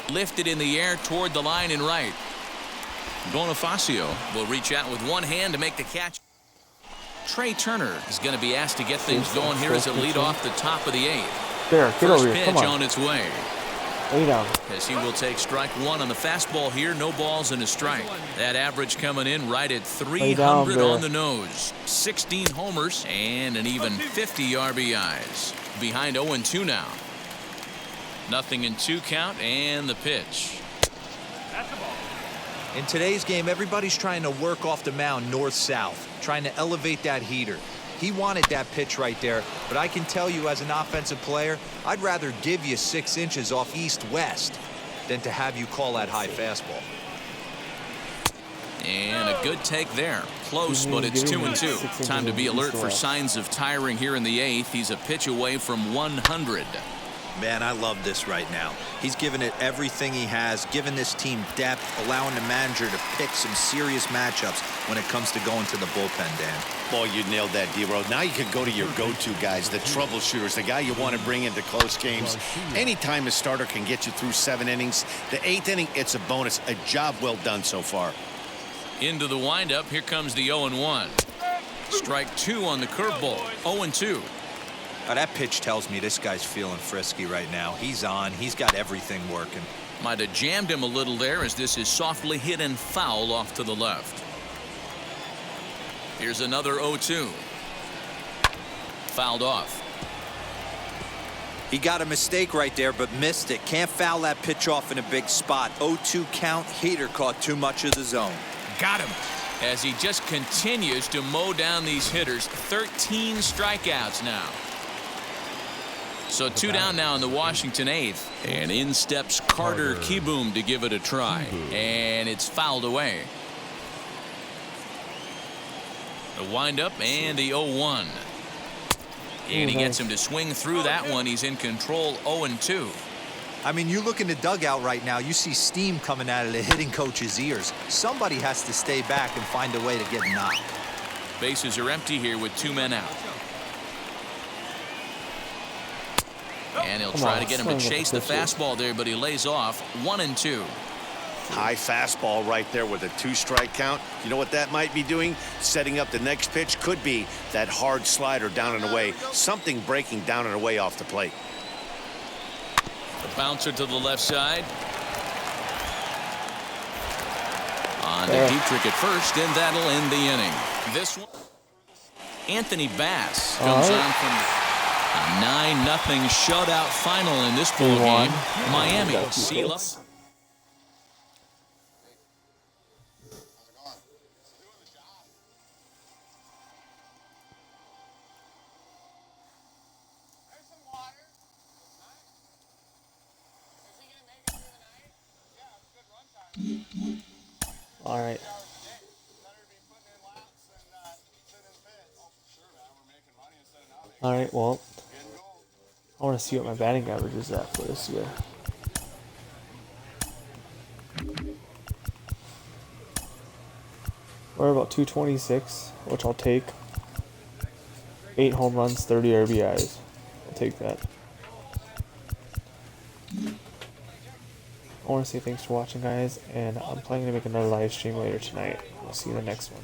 Lifted in the air toward the line and right. Bonifacio will reach out with one hand to make the catch. Trey Turner is going to be asked to get things going here as a lead off the top of the 8th. First pitch on its way. As he will take strike one on the fastball here. No balls and a strike. That average coming in right at 300 on the nose. 16 homers and an even 50 RBIs. Behind 0-2 now. 0-2 count and the pitch. In today's game, everybody's trying to work off the mound north-south, trying to elevate that heater. He wanted that pitch right there, but I can tell you as an offensive player, I'd rather give you 6 inches off east-west than to have you call that high fastball. And a good take there. Close, but it's 2-2. Time to be alert for signs of tiring here in the 8th. He's a pitch away from 100. Man, I love this right now. He's given it everything he has, given this team depth, allowing the manager to pick some serious matchups when it comes to going to the bullpen, Dan. Boy, you nailed that, D-Row. Now you can go to your go-to guys, the troubleshooters, the guy you want to bring into close games. Anytime a starter can get you through 7 innings, the 8th inning, it's a bonus. A job well done so far. Into the windup, here comes the 0-1. Strike 2 on the curveball, 0-2. Now that pitch tells me this guy's feeling frisky right now. He's on. He's got everything working. Might have jammed him a little there as this is softly hit and foul off to the left. Here's another 0-2. Fouled off. He got a mistake right there, but missed it. Can't foul that pitch off in a big spot. 0-2 count. Heater caught too much of the zone. Got him. As he just continues to mow down these hitters. 13 strikeouts now. So 2 down now in the Washington 8th. And in steps Carter Kieboom to give it a try. And it's fouled away. The windup and the 0-1. And he gets him to swing through that one. He's in control, 0-2. I mean, you look in the dugout right now, you see steam coming out of the hitting coach's ears. Somebody has to stay back and find a way to get knocked. Bases are empty here with 2 men out. And he'll try to get him to chase the fastball there, but he lays off. 1-2. High fastball right there with a 2-strike count. You know what that might be doing? Setting up the next pitch. Could be that hard slider down and away. Something breaking down and away off the plate. The bouncer to the left side. On to Dietrich at first, and that'll end the inning. This one, Anthony Bass comes on from a 9-0 shutout final in this ball game. Miami seal up. All right. All right, well, I want to see what my batting average is at for this year. Or about 226, which I'll take. 8 home runs, 30 RBIs. I'll take that. I want to say thanks for watching, guys, and I'm planning to make another live stream later tonight. We'll see you in the next one.